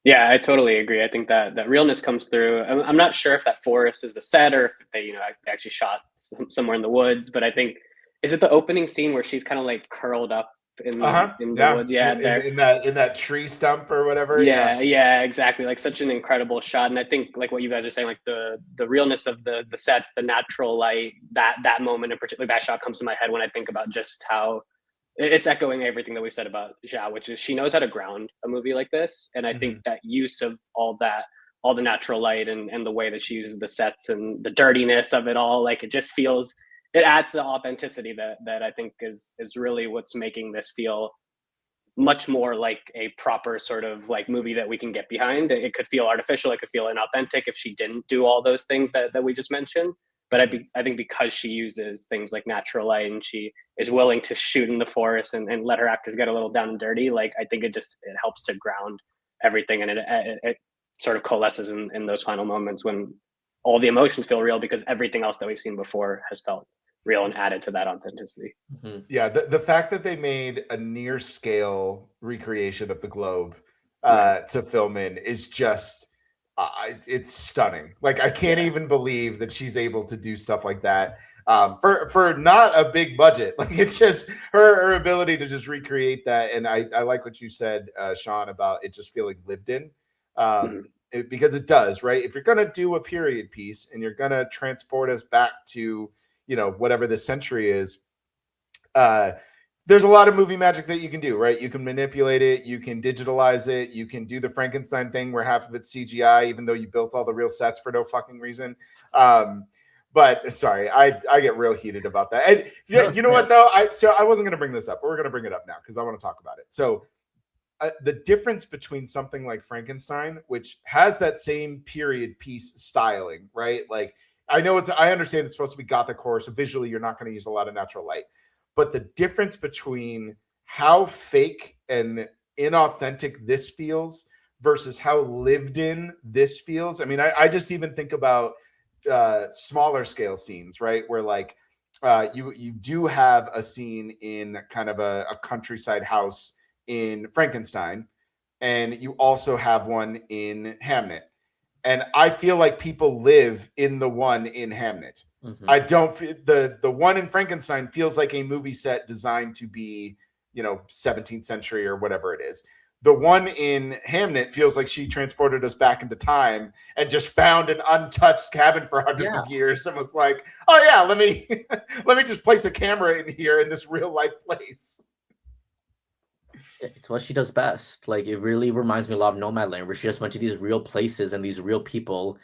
Yeah, I totally agree. I think that realness comes through. I'm not sure if that forest is a set or if they, actually shot somewhere in the woods. But I think, is it the opening scene where she's kind of like curled up in the woods? Yeah, in that tree stump or whatever. Yeah, exactly. Like such an incredible shot. And I think like what you guys are saying, like the realness of the sets, the natural light, that moment, and particularly that shot comes to my head when I think about just how it's echoing everything that we said about Zhao, which is she knows how to ground a movie like this. And I think that use of all the natural light and the way that she uses the sets and the dirtiness of it all, like it just feels, it adds to the authenticity that I think is really what's making this feel much more like a proper sort of like movie that we can get behind. It could feel artificial, it could feel inauthentic if she didn't do all those things that we just mentioned. But I think because she uses things like natural light and she is willing to shoot in the forest and let her actors get a little down and dirty, like I think it helps to ground everything, and it sort of coalesces in those final moments when all the emotions feel real because everything else that we've seen before has felt real and added to that authenticity. Yeah, the fact that they made a near scale recreation of the globe to film in is just it's stunning. Like I can't even believe that she's able to do stuff like that for not a big budget. Like it's just her ability to just recreate that. And I like what you said, Shawn, about it just feeling lived in. Because it does, right? If you're gonna do a period piece and you're gonna transport us back to whatever the century is, there's a lot of movie magic that you can do, right? You can manipulate it, you can digitalize it, you can do the Frankenstein thing where half of it's CGI, even though you built all the real sets for no fucking reason. But sorry, I get real heated about that. And you know what though? I wasn't gonna bring this up, but we're gonna bring it up now because I want to talk about it. So the difference between something like Frankenstein, which has that same period piece styling, right? Like I understand it's supposed to be Gothic horror, so visually you're not going to use a lot of natural light. But the difference between how fake and inauthentic this feels versus how lived in this feels. I mean, I just even think about smaller scale scenes, right? Where like you do have a scene in kind of a countryside house in Frankenstein, and you also have one in Hamnet. And I feel like people live in the one in Hamnet. Mhm. I don't feel the one in Frankenstein feels like a movie set designed to be, 17th century or whatever it is. The one in Hamnet feels like she transported us back into time and just found an untouched cabin for hundreds Yeah. of years and was like, "Oh yeah, let me let me just place a camera in here in this real life place." It's what she does best. Like, it really reminds me a lot of Nomadland, where she just went to these real places and these real people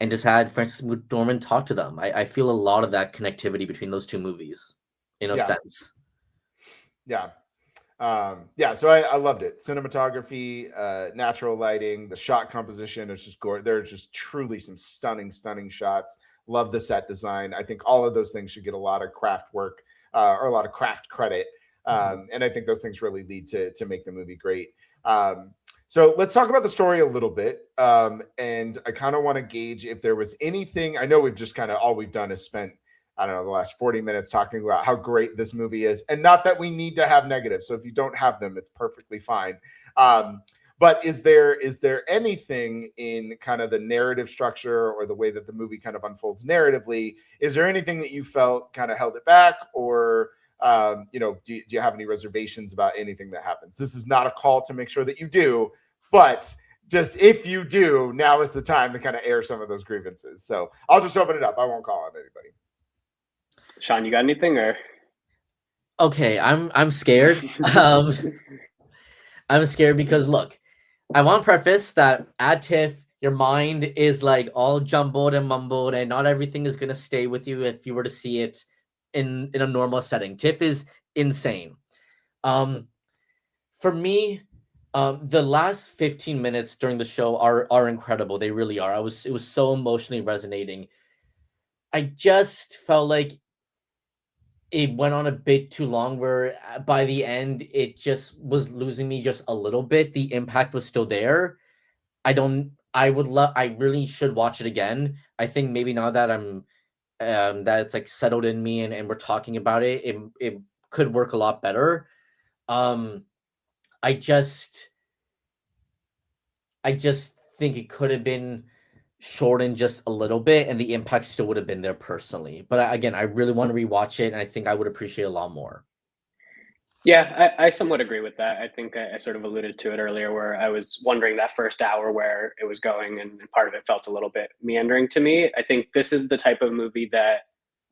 and just had Frances McDormand talk to them. I feel a lot of that connectivity between those two movies, in a Yeah. sense. Yeah. So I loved it. Cinematography, natural lighting, the shot composition is just gorgeous. There are just truly some stunning shots. Love the set design. I think all of those things should get a lot of craft work or a lot of craft credit. And I think those things really lead to make the movie great. So let's talk about the story a little bit. And I kind of want to gauge if there was anything. I know we've just kind of all we've done is spent, I don't know, the last 40 minutes talking about how great this movie is. And not that we need to have negatives. So if you don't have them, it's perfectly fine. But is there anything in kind of the narrative structure or the way that the movie kind of unfolds narratively? Is there anything that you felt kind of held it back, or do you have any reservations about anything that happens? This is not a call to make sure that you do, but just if you do, now is the time to kind of air some of those grievances. So I'll just open it up. I won't call on anybody. Shawn, you got anything? Or Okay, I'm scared. I'm scared because, look, I want to preface that at TIFF, your mind is like all jumbled and mumbled, and not everything is gonna stay with you if you were to see it in a normal setting. TIFF is insane. For me, the last 15 minutes during the show are incredible. They really are. It was so emotionally resonating. I just felt like it went on a bit too long, where by the end it just was losing me just a little bit. The impact was still there. I really should watch it again. I think maybe now that I'm that it's like settled in me, and we're talking about it, it could work a lot better. I just think it could have been shortened just a little bit, and the impact still would have been there personally. But again, I really want to rewatch it, and I think I would appreciate a lot more. yeah, I somewhat agree with that. I think I sort of alluded to it earlier, where I was wondering that first hour where it was going, and part of it felt a little bit meandering to me. I think this is the type of movie that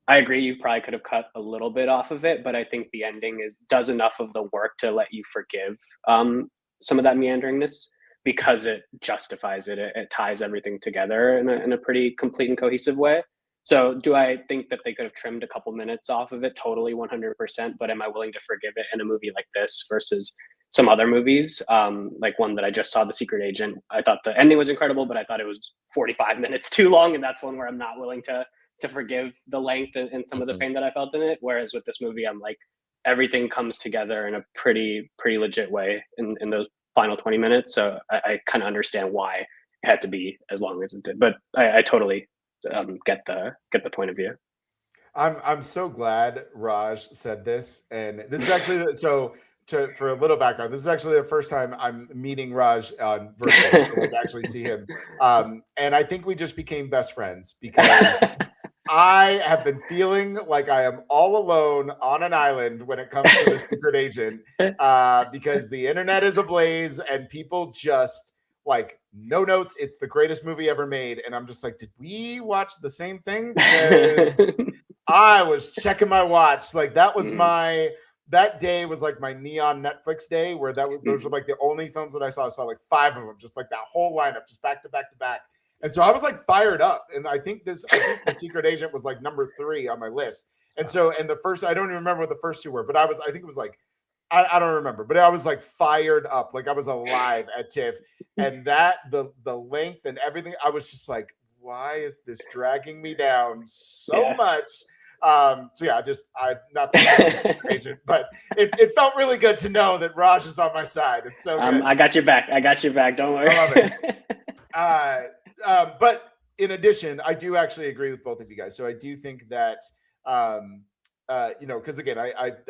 I agree you probably could have cut a little bit off of it, but I think the ending does enough of the work to let you forgive some of that meanderingness, because it justifies it. It ties everything together in a pretty complete and cohesive way. So do I think that they could have trimmed a couple minutes off of it? Totally, 100%. But am I willing to forgive it in a movie like this versus some other movies? Like one that I just saw, The Secret Agent. I thought the ending was incredible, but I thought it was 45 minutes too long. And that's one where I'm not willing to forgive the length and some of the pain that I felt in it. Whereas with this movie, I'm like, everything comes together in a pretty legit way in those final 20 minutes. So I kind of understand why it had to be as long as it did. But I totally get the point of view. I'm so glad Raj said this, and this is actually for a little background. This is actually the first time I'm meeting Raj on virtual, so like actually see him. And I think we just became best friends because I have been feeling like I am all alone on an island when it comes to The Secret Agent, because the internet is ablaze and people just like no notes. It's the greatest movie ever made, and I'm just like, did we watch the same thing? Because I was checking my watch. Like that was that day was like my neon Netflix day, where those were like the only films that I saw. I saw like 5 of them, just like that whole lineup, just back to back to back. And so I was like fired up. And I think The Secret Agent was like number 3 on my list. And so, and the first, I don't even remember what the first 2 were, but I think it was like, I don't remember, but I was like fired up. Like I was alive at TIFF, and that the length and everything, I was just like, why is this dragging me down so much? So yeah, I not the agent, but it felt really good to know that Raj is on my side. It's so good. I got your back. Don't worry. I love it. But in addition, I do actually agree with both of you guys. So I do think that, because again, I've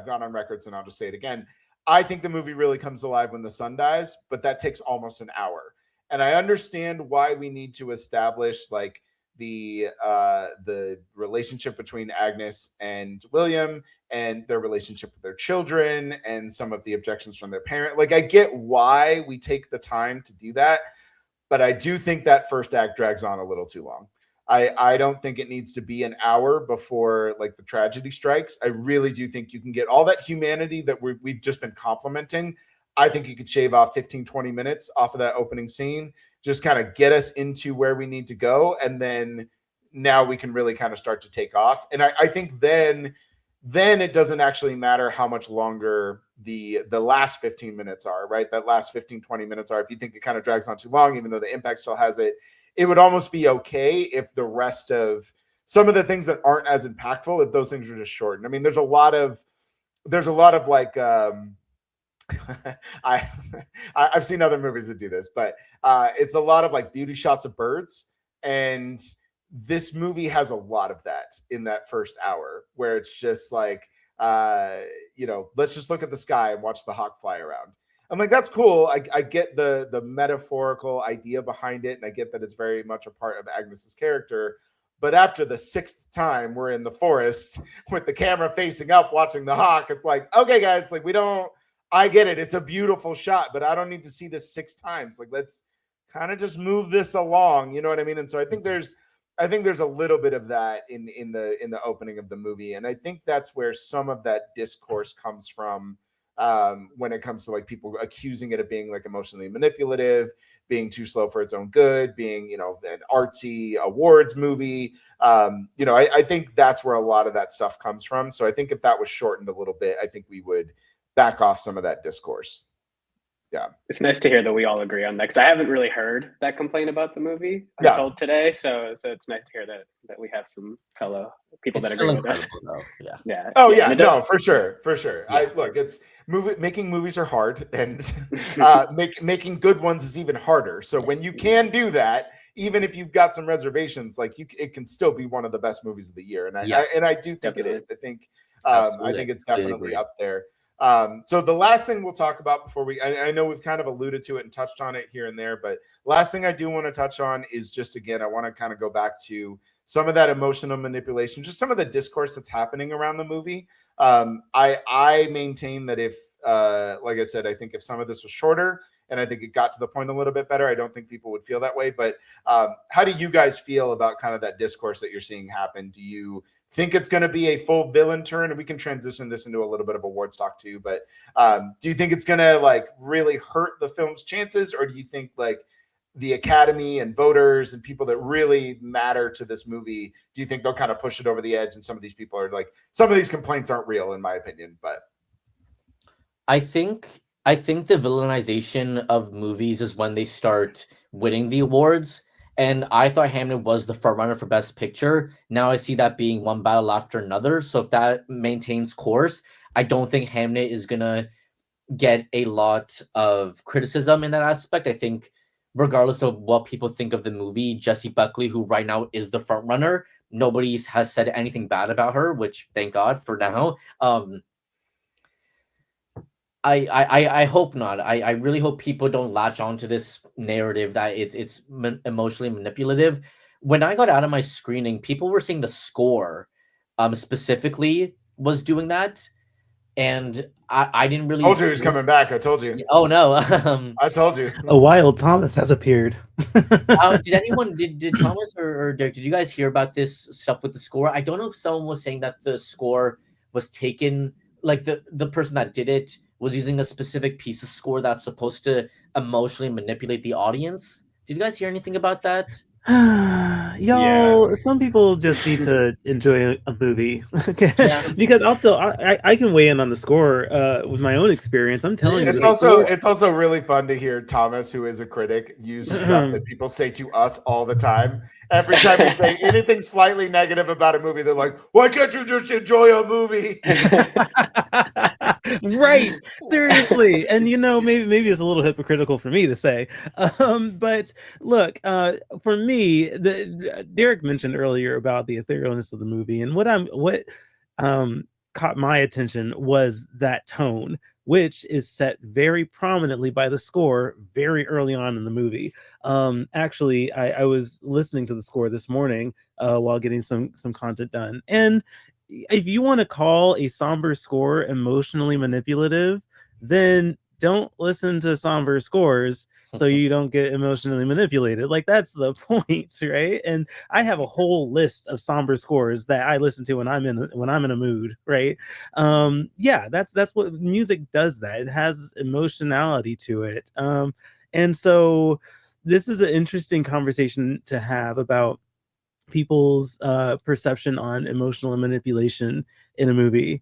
gone on records and I'll just say it again. I think the movie really comes alive when the sun dies, but that takes almost an hour. And I understand why we need to establish like the relationship between Agnes and William and their relationship with their children and some of the objections from their parent. Like I get why we take the time to do that, but I do think that first act drags on a little too long. I don't think it needs to be an hour before like the tragedy strikes. I really do think you can get all that humanity that we've just been complimenting. I think you could shave off 15, 20 minutes off of that opening scene, just kind of get us into where we need to go. And then now we can really kind of start to take off. And I think then it doesn't actually matter how much longer the last 15 minutes are, right? That last 15, 20 minutes are, if you think it kind of drags on too long, even though the impact still has it, it would almost be okay if the rest of some of the things that aren't as impactful, if those things are just shortened. I mean, there's a lot of like, I've seen other movies that do this, but it's a lot of like beauty shots of birds. And this movie has a lot of that in that first hour where it's just like, let's just look at the sky and watch the hawk fly around. I'm like, that's cool. I get the metaphorical idea behind it. And I get that it's very much a part of Agnes's character. But after the sixth time we're in the forest with the camera facing up, watching the hawk, it's like, okay, guys, like I get it. It's a beautiful shot, but I don't need to see this 6 times. Like, let's kind of just move this along. You know what I mean? And so I think there's a little bit of that in the opening of the movie. And I think that's where some of that discourse comes from, when it comes to like people accusing it of being like emotionally manipulative, being too slow for its own good, being, an artsy awards movie. I think that's where a lot of that stuff comes from. So I think if that was shortened a little bit, I think we would back off some of that discourse. Yeah. It's nice to hear that we all agree on that, because I haven't really heard that complaint about the movie until today. So it's nice to hear that we have some fellow people that agree with us. Yeah. Oh yeah, no, for sure. Yeah. It's making movies are hard, and making good ones is even harder. So when you can do that, even if you've got some reservations, like it can still be one of the best movies of the year. And I do think it is. I think it's definitely up there. So the last thing we'll talk about before I know we've kind of alluded to it and touched on it here and there, but last thing I do want to touch on is just, again, I want to kind of go back to some of that emotional manipulation, just some of the discourse that's happening around the movie. I maintain that if, like I said, I think if some of this was shorter and I think it got to the point a little bit better, I don't think people would feel that way. But how do you guys feel about kind of that discourse that you're seeing happen? Do you think it's going to be a full villain turn? And we can transition this into a little bit of awards talk too, but do you think it's going to like really hurt the film's chances? Or do you think like the Academy and voters and people that really matter to this movie, do you think they'll kind of push it over the edge? And some of these people are like, some of these complaints aren't real in my opinion, but I think the villainization of movies is when they start winning the awards. And I thought Hamnet was the frontrunner for Best Picture. Now I see that being one battle after another. So if that maintains course, I don't think Hamnet is going to get a lot of criticism in that aspect. I think regardless of what people think of the movie, Jessie Buckley, who right now is the frontrunner, nobody has said anything bad about her, which thank God for now. I hope not. I really hope people don't latch onto this narrative that it's emotionally manipulative. When I got out of my screening, people were saying the score specifically was doing that. And I didn't really... I told you he was coming back. I told you. Oh, no. I told you. A wild Thomas has appeared. Did Thomas or Derrick, did you guys hear about this stuff with the score? I don't know if someone was saying that the score was taken, like the person that did it was using a specific piece of score that's supposed to emotionally manipulate the audience. Did you guys hear anything about that? Y'all, some people just need to enjoy a movie. Okay. Yeah. Because also I can weigh in on the score with my own experience. I'm telling you, It's also really fun to hear Thomas, who is a critic, use stuff that people say to us all the time. Every time we say anything slightly negative about a movie, they're like, "Why can't you just enjoy a movie?" Right, seriously. And maybe it's a little hypocritical for me to say, but look, for me, Derrick mentioned earlier about the etherealness of the movie, and what caught my attention was that tone, which is set very prominently by the score very early on in the movie. Actually, I was listening to the score this morning while getting some content done, and if you want to call a somber score emotionally manipulative, then don't listen to somber scores so you don't get emotionally manipulated. Like, that's the point, right? And I have a whole list of somber scores that I listen to when I'm in a mood, right? Yeah, that's what music does. That it has emotionality to it. And so this is an interesting conversation to have about people's perception on emotional manipulation in a movie.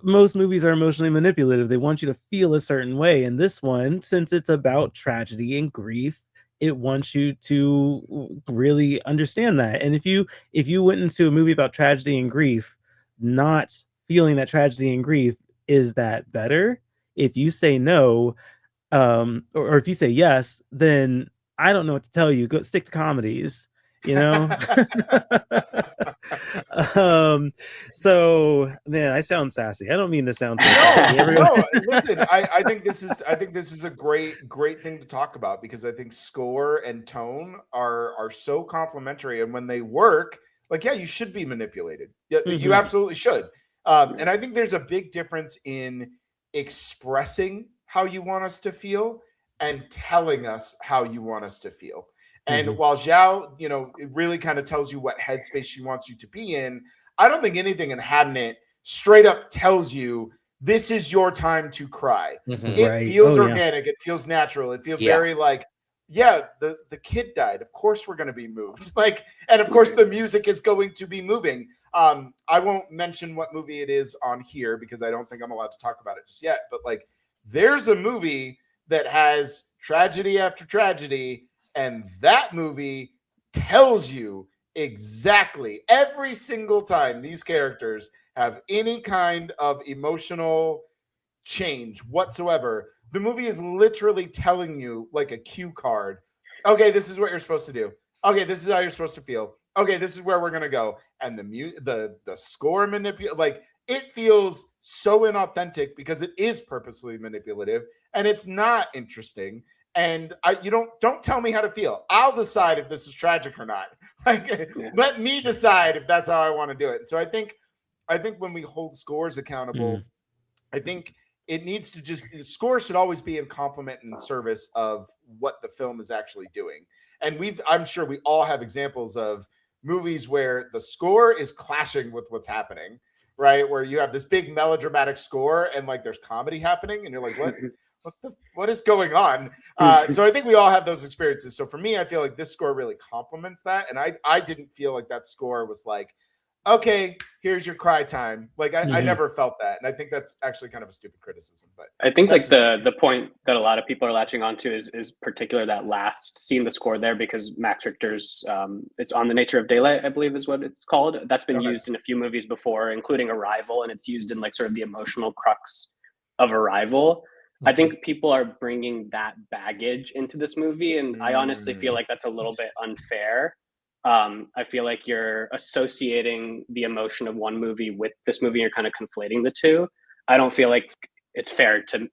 Most movies are emotionally manipulative. They want you to feel a certain way. And this one, since it's about tragedy and grief, it wants you to really understand that. And if you went into a movie about tragedy and grief, not feeling that tragedy and grief, is that better? If you say no, or if you say yes, then I don't know what to tell you. Go stick to comedies. So man, I sound sassy. I don't mean to sound so sassy. No, listen, I think this is a great thing to talk about, because I think score and tone are so complementary, and when they work, like, yeah, you should be manipulated. Yeah, you absolutely should. And I think there's a big difference in expressing how you want us to feel and telling us how you want us to feel. And while Zhao, it really kind of tells you what headspace she wants you to be in, I don't think anything in Hamnet straight up tells you this is your time to cry. It feels organic. It feels natural. It feels very like, yeah, the kid died. Of course we're going to be moved. And of course the music is going to be moving. I won't mention what movie it is on here because I don't think I'm allowed to talk about it just yet. But there's a movie that has tragedy after tragedy, and that movie tells you exactly every single time these characters have any kind of emotional change whatsoever. The movie is literally telling you, like a cue card, okay, this is what you're supposed to do. Okay, this is how you're supposed to feel. Okay, this is where we're gonna go. And the score it feels so inauthentic because it is purposely manipulative and it's not interesting. And you don't tell me how to feel. I'll decide if this is tragic or not. Let me decide if that's how I want to do it. So I think when we hold scores accountable, I think it needs to the score should always be in complement and service of what the film is actually doing. And I'm sure we all have examples of movies where the score is clashing with what's happening, right? Where you have this big melodramatic score and there's comedy happening, and you're like, what is going on? So I think we all have those experiences. So for me, I feel like this score really complements that. And I didn't feel like that score was like, okay, here's your cry time. I never felt that. And I think that's actually kind of a stupid criticism. But I think the point that a lot of people are latching onto is particular that last scene, the score there, because Max Richter's it's On the Nature of Daylight, I believe is what it's called. That's been used in a few movies before, including Arrival. And it's used in sort of the emotional crux of Arrival. I think people are bringing that baggage into this movie, and I honestly feel like that's a little bit unfair. I feel like you're associating the emotion of one movie with this movie, and you're kind of conflating the two. I don't feel like it's fair to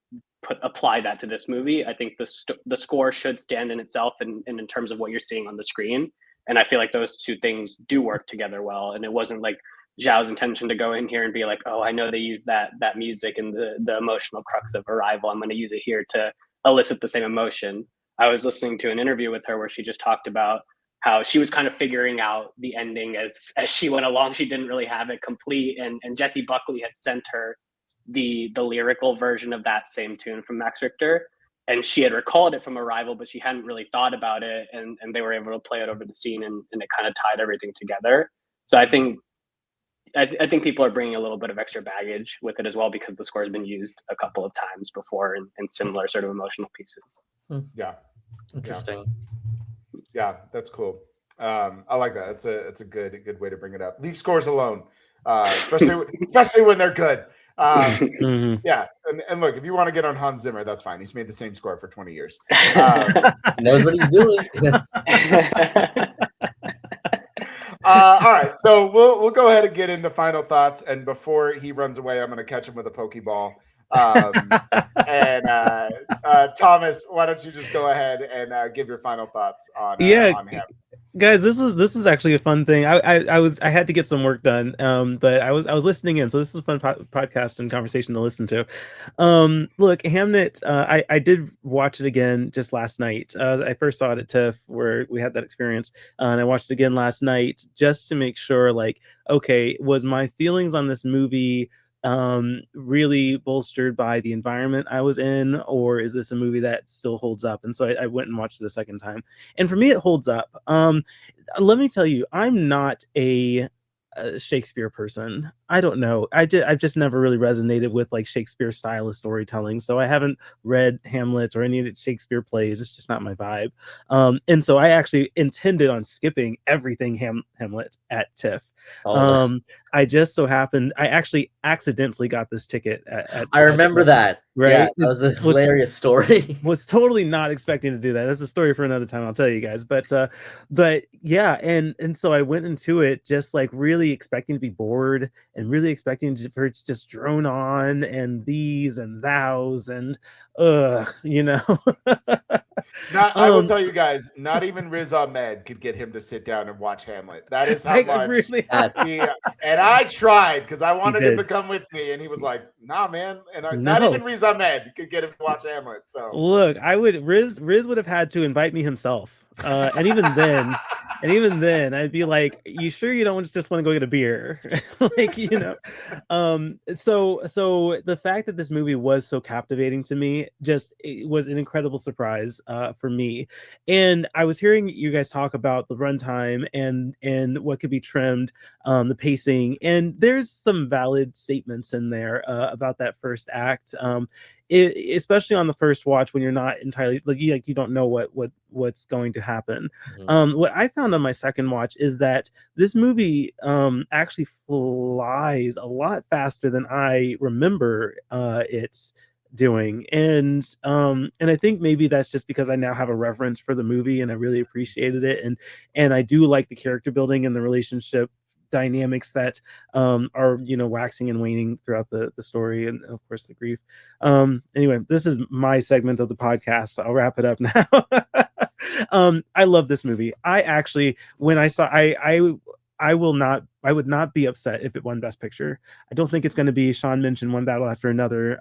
apply that to this movie. I think the score should stand in itself and in terms of what you're seeing on the screen, and I feel like those two things do work together well. And it wasn't like Zhao's intention to go in here and be like, oh, I know they use that music and the emotional crux of Arrival, I'm going to use it here to elicit the same emotion. I was listening to an interview with her where she just talked about how she was kind of figuring out the ending as she went along. She didn't really have it complete, and Jessie Buckley had sent her the lyrical version of that same tune from Max Richter, and she had recalled it from a rival, but she hadn't really thought about it, and they were able to play it over the scene, and it kind of tied everything together. So I think people are bringing a little bit of extra baggage with it as well, because the score has been used a couple of times before in similar sort of emotional pieces. Yeah, Interesting. Yeah, that's cool. I like that. It's a good way to bring it up. Leave scores alone, especially when they're good. Yeah, and look, if you want to get on Hans Zimmer, that's fine. He's made the same score for 20 years. He knows what he's doing. All right, so we'll go ahead and get into final thoughts. And before he runs away, I'm going to catch him with a Pokeball. Thomas, why don't you just go ahead and give your final thoughts on him? Guys, this was actually a fun thing. I had to get some work done, but I was listening in, so this is a fun podcast and conversation to listen to. Look, Hamnet, I did watch it again just last night. I first saw it at TIFF, where we had that experience, and I watched it again last night just to make sure, like, okay, was my feelings on this movie really bolstered by the environment I was in, or is this a movie that still holds up? And so I went and watched it a second time, and for me it holds up. Let me tell you, I'm not a Shakespeare person. I don't know, I've just never really resonated with like Shakespeare style of storytelling, so I haven't read Hamlet or any of the Shakespeare plays. It's just not my vibe. And so I actually intended on skipping everything Hamlet at TIFF. I just so happened I actually accidentally got this ticket at I remember that. Right? Yeah, that was a hilarious story. Was totally not expecting to do that. That's a story for another time, I'll tell you guys. But yeah, and so I went into it just like really expecting to be bored, and really expecting for it to just drone on, and these and thous and you know. I will tell you guys, not even Riz Ahmed could get him to sit down and watch Hamlet. That is how much. Really, and I tried, because I wanted him to come with me, and he was like, "Nah, man." And not even Riz Ahmed could get him to watch Hamlet. So look, Riz would have had to invite me himself. And even then, I'd be like, "You sure you don't just want to go get a beer?" Like, you know. So the fact that this movie was so captivating to me, it was an incredible surprise for me. And I was hearing you guys talk about the runtime and what could be trimmed, the pacing, and there's some valid statements in there about that first act. Especially on the first watch, when you're not entirely you don't know what's going to happen. Mm-hmm. What I found on my second watch is that this movie actually flies a lot faster than I remember it's doing, and I think maybe that's just because I now have a reverence for the movie, and I really appreciated it, and I do like the character building and the relationship dynamics that are waxing and waning throughout the story, and of course the grief. Anyway, this is my segment of the podcast, so I'll wrap it up now. I love this movie. I actually, when I saw, I would not be upset if it won Best Picture. I don't think it's going to be. Shawn mentioned One Battle After Another,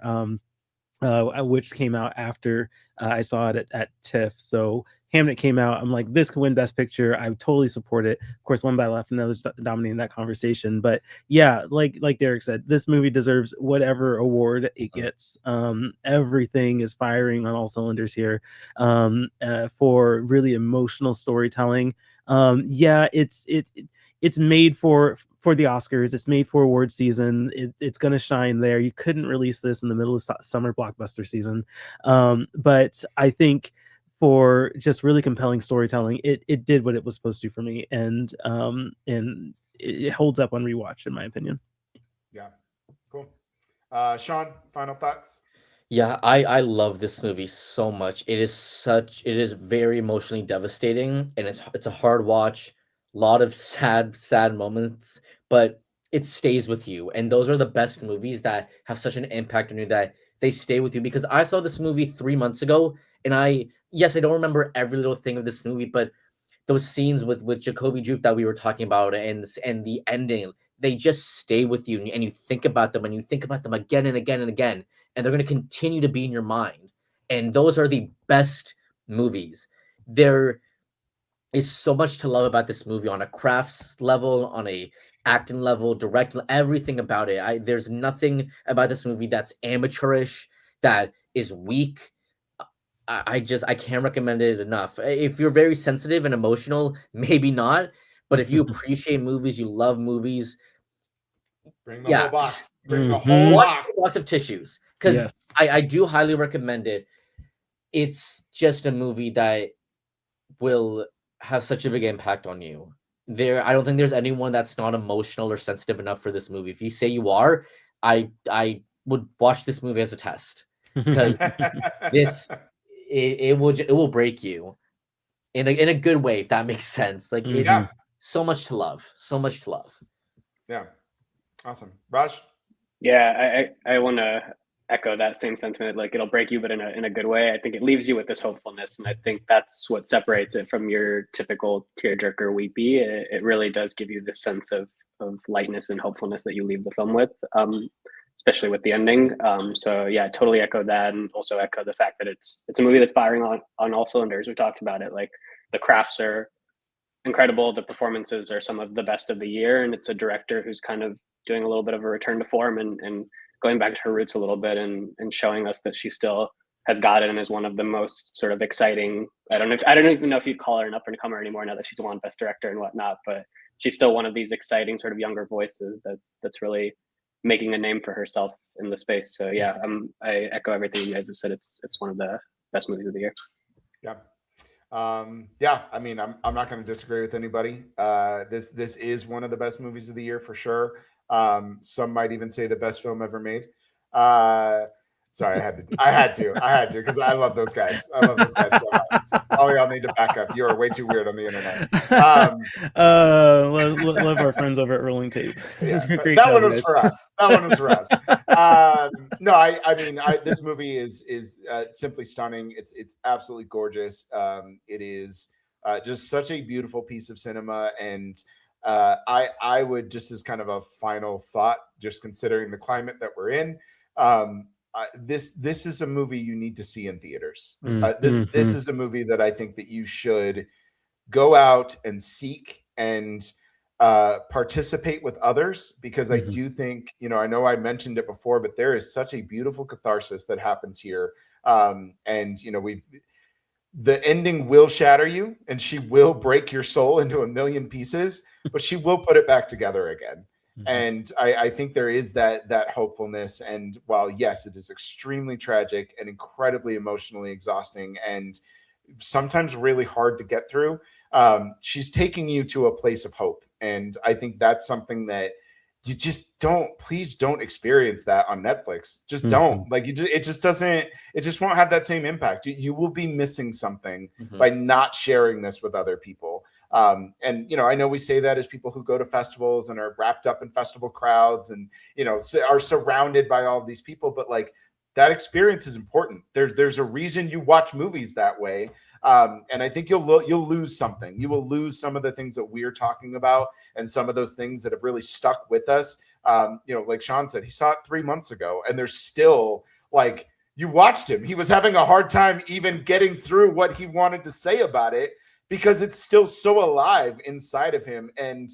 which came out after I saw it at TIFF. So Hamnet came out. I'm like, this could win Best Picture. I would totally support it. Of course, One Battle After Another is dominating that conversation. But yeah, like Derrick said, this movie deserves whatever award it gets. Everything is firing on all cylinders here for really emotional storytelling. Yeah, it's made for the Oscars. It's made for award season. It's going to shine there. You couldn't release this in the middle of summer blockbuster season. But I think for just really compelling storytelling, it did what it was supposed to for me. And it holds up on rewatch, in my opinion. Yeah, cool. Shawn, final thoughts? Yeah, I love this movie so much. It is very emotionally devastating, and it's a hard watch. A lot of sad moments, but it stays with you. And those are the best movies that have such an impact on you, that they stay with you. Because I saw this movie 3 months ago, and I don't remember every little thing of this movie, but those scenes with Jacoby Jupe that we were talking about, and the ending, they just stay with you, and you think about them, and you think about them again and again and again, and they're going to continue to be in your mind. And those are the best movies. There is so much to love about this movie, on a crafts level, on a acting level, everything about it. There's nothing about this movie that's amateurish, that is weak. I can't recommend it enough. If you're very sensitive and emotional, maybe not. But if you appreciate movies, you love movies, Bring the whole box. Bring the Mhm. whole watch box. lots of tissues, because Yes. I do highly recommend it. It's just a movie that will have such a big impact on you. I don't think there's anyone that's not emotional or sensitive enough for this movie. If you say you are, I would watch this movie as a test, because it will break you in a good way, if that makes sense. Like it's Yeah. so much to love, so much to love. Yeah. Awesome. Raj? Yeah, I want to echo that same sentiment. Like, it'll break you, but in a good way. I think it leaves you with this hopefulness, and I think that's what separates it from your typical tearjerker weepy. It really does give you this sense of lightness and hopefulness that you leave the film with, especially with the ending. So yeah, totally echo that, and also echo the fact that it's a movie that's firing on all cylinders. We talked about it. Like, the crafts are incredible, the performances are some of the best of the year, and it's a director who's kind of doing a little bit of a return to form and going back to her roots a little bit, and showing us that she still has got it and is one of the most sort of exciting. I don't even know if you'd call her an up and comer anymore now that she's won Best Director and whatnot, but she's still one of these exciting sort of younger voices that's really making a name for herself in the space. So yeah, I echo everything you guys have said. It's one of the best movies of the year. Yeah. Yeah, I mean, I'm not going to disagree with anybody. This is one of the best movies of the year for sure. Some might even say the best film ever made. Sorry, I had to because I love those guys. I love those guys so much. All y'all need to back up. You are way too weird on the internet. Love our friends over at Rolling Tape. Yeah, Great that one job, was guys. for us. That one was for us. No, I mean, this movie is simply stunning. It's absolutely gorgeous. It is just such a beautiful piece of cinema, and I would, just as kind of a final thought, just considering the climate that we're in, this is a movie you need to see in theaters. This is a movie that I think that you should go out and seek and participate with others, because I do think, I know I mentioned it before, but there is such a beautiful catharsis that happens here. And the ending will shatter you, and she will break your soul into a million pieces, but she will put it back together again. And I think there is that hopefulness. And while, yes, it is extremely tragic and incredibly emotionally exhausting and sometimes really hard to get through, she's taking you to a place of hope. And I think that's something that you just please don't experience that on Netflix. Just don't. Like, it just won't have that same impact. You will be missing something by not sharing this with other people. And I know we say that as people who go to festivals and are wrapped up in festival crowds and are surrounded by all of these people, but like, that experience is important. There's a reason you watch movies that way. And I think you'll lose something. You will lose some of the things that we're talking about, and some of those things that have really stuck with us. Like Shawn said, he saw it 3 months ago, and there's still, like, you watched him. He was having a hard time even getting through what he wanted to say about it, because it's still so alive inside of him. And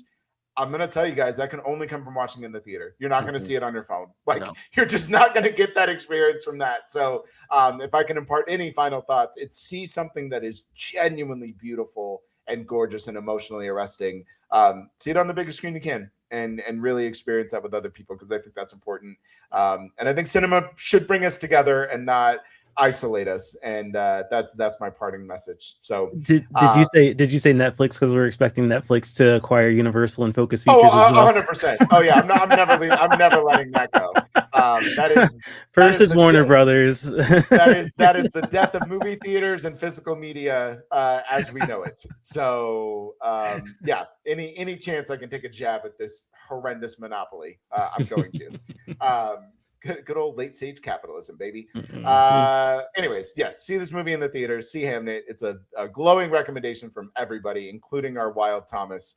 I'm going to tell you guys, that can only come from watching in the theater. You're not going to see it on your phone. Like, you're just not going to get that experience from that. So if I can impart any final thoughts, it's see something that is genuinely beautiful and gorgeous and emotionally arresting. See it on the biggest screen you can, and really experience that with other people, because I think that's important. And I think cinema should bring us together and not isolate us, and that's my parting message. So did you say Netflix, because we're expecting Netflix to acquire Universal and Focus Features as well? 100%. Oh yeah, I'm never letting that go. That is first is Warner Brothers. that is the death of movie theaters and physical media as we know it. So yeah, any chance I can take a jab at this horrendous monopoly, I'm going to. Good old late stage capitalism, baby. Anyways, yes, see this movie in the theaters. See Hamnet. It's a glowing recommendation from everybody, including our wild Thomas,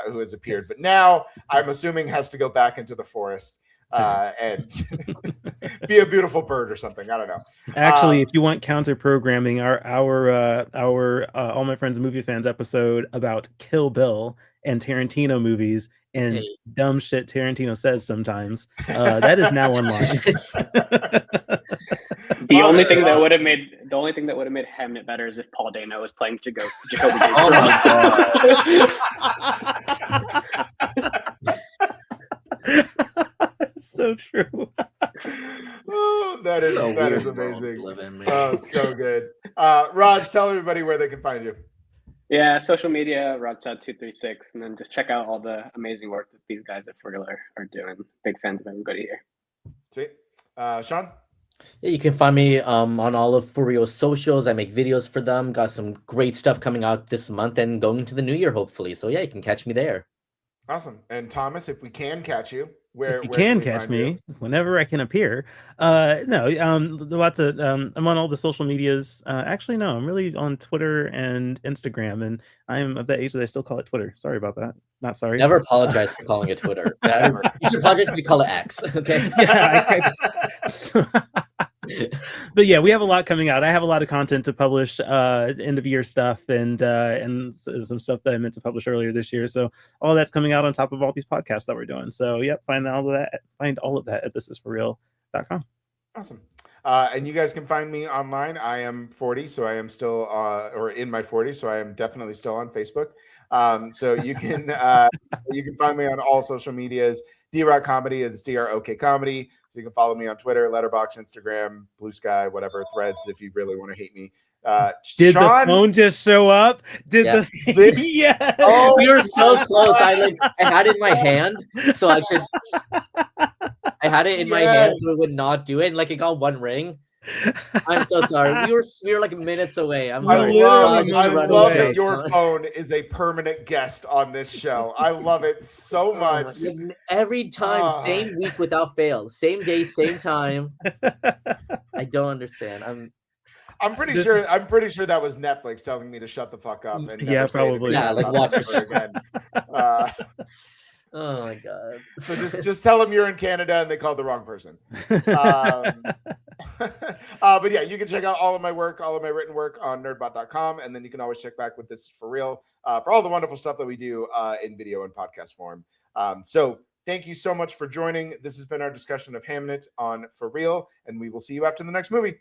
who has appeared, but now I'm assuming has to go back into the forest and be a beautiful bird or something. I don't know. Actually, if you want counter programming, our All My Friends Movie Fans episode about Kill Bill and Tarantino movies and Hey. dumb shit Tarantino says sometimes. That is now online. The only thing that would have made Hamnet better is if Paul Dano was playing Jacoby. Oh my so true. Oh, that is amazing. Oh, so good. Raj, tell everybody where they can find you. Yeah, social media, Rodside236, and then just check out all the amazing work that these guys at ForReel are doing. Big fans of everybody here. Sweet. Shawn? Yeah, you can find me on all of ForReel's socials. I make videos for them. Got some great stuff coming out this month and going into the new year, hopefully. So yeah, you can catch me there. Awesome. And Thomas, if we can catch you, if you can catch me whenever I can appear. Lots of I'm on all the social medias. Actually, no, I'm really on Twitter and Instagram, and I am of that age that I still call it Twitter. Sorry about that. Not sorry. Never apologize for calling it Twitter. You should apologize if you call it X. Okay. Yeah. But yeah, we have a lot coming out. I have a lot of content to publish, end of year stuff, and some stuff that I meant to publish earlier this year. So all that's coming out on top of all these podcasts that we're doing. So yep, find all of that at thisisforreal.com. Awesome. And you guys can find me online. I am 40, so I am still or in my 40s, so I am definitely still on Facebook. So you can find me on all social medias. D-Rock Comedy is DROK Comedy. So you can follow me on Twitter, Letterboxd, Instagram, Blue Sky, whatever, Threads if you really want to hate me. Did Shawn, the phone just show up? Yes. Oh, we were so close. I had it in my hand, so I could. I had it in my hand, so it would not do it. And it got one ring. I'm so sorry. We were like minutes away. I love that your phone is a permanent guest on this show. I love it so much. Every time, same week without fail, same day, same time. I don't understand. I'm pretty sure that was Netflix telling me to shut the fuck up. And probably. Yeah, watch it again. Oh my god! So just tell them you're in Canada and they called the wrong person. But yeah, you can check out all of my work, all of my written work on nerdbot.com, and then you can always check back with This For Real for all the wonderful stuff that we do in video and podcast form. So thank you so much for joining. This has been our discussion of Hamnet on For Real, and we will see you after the next movie.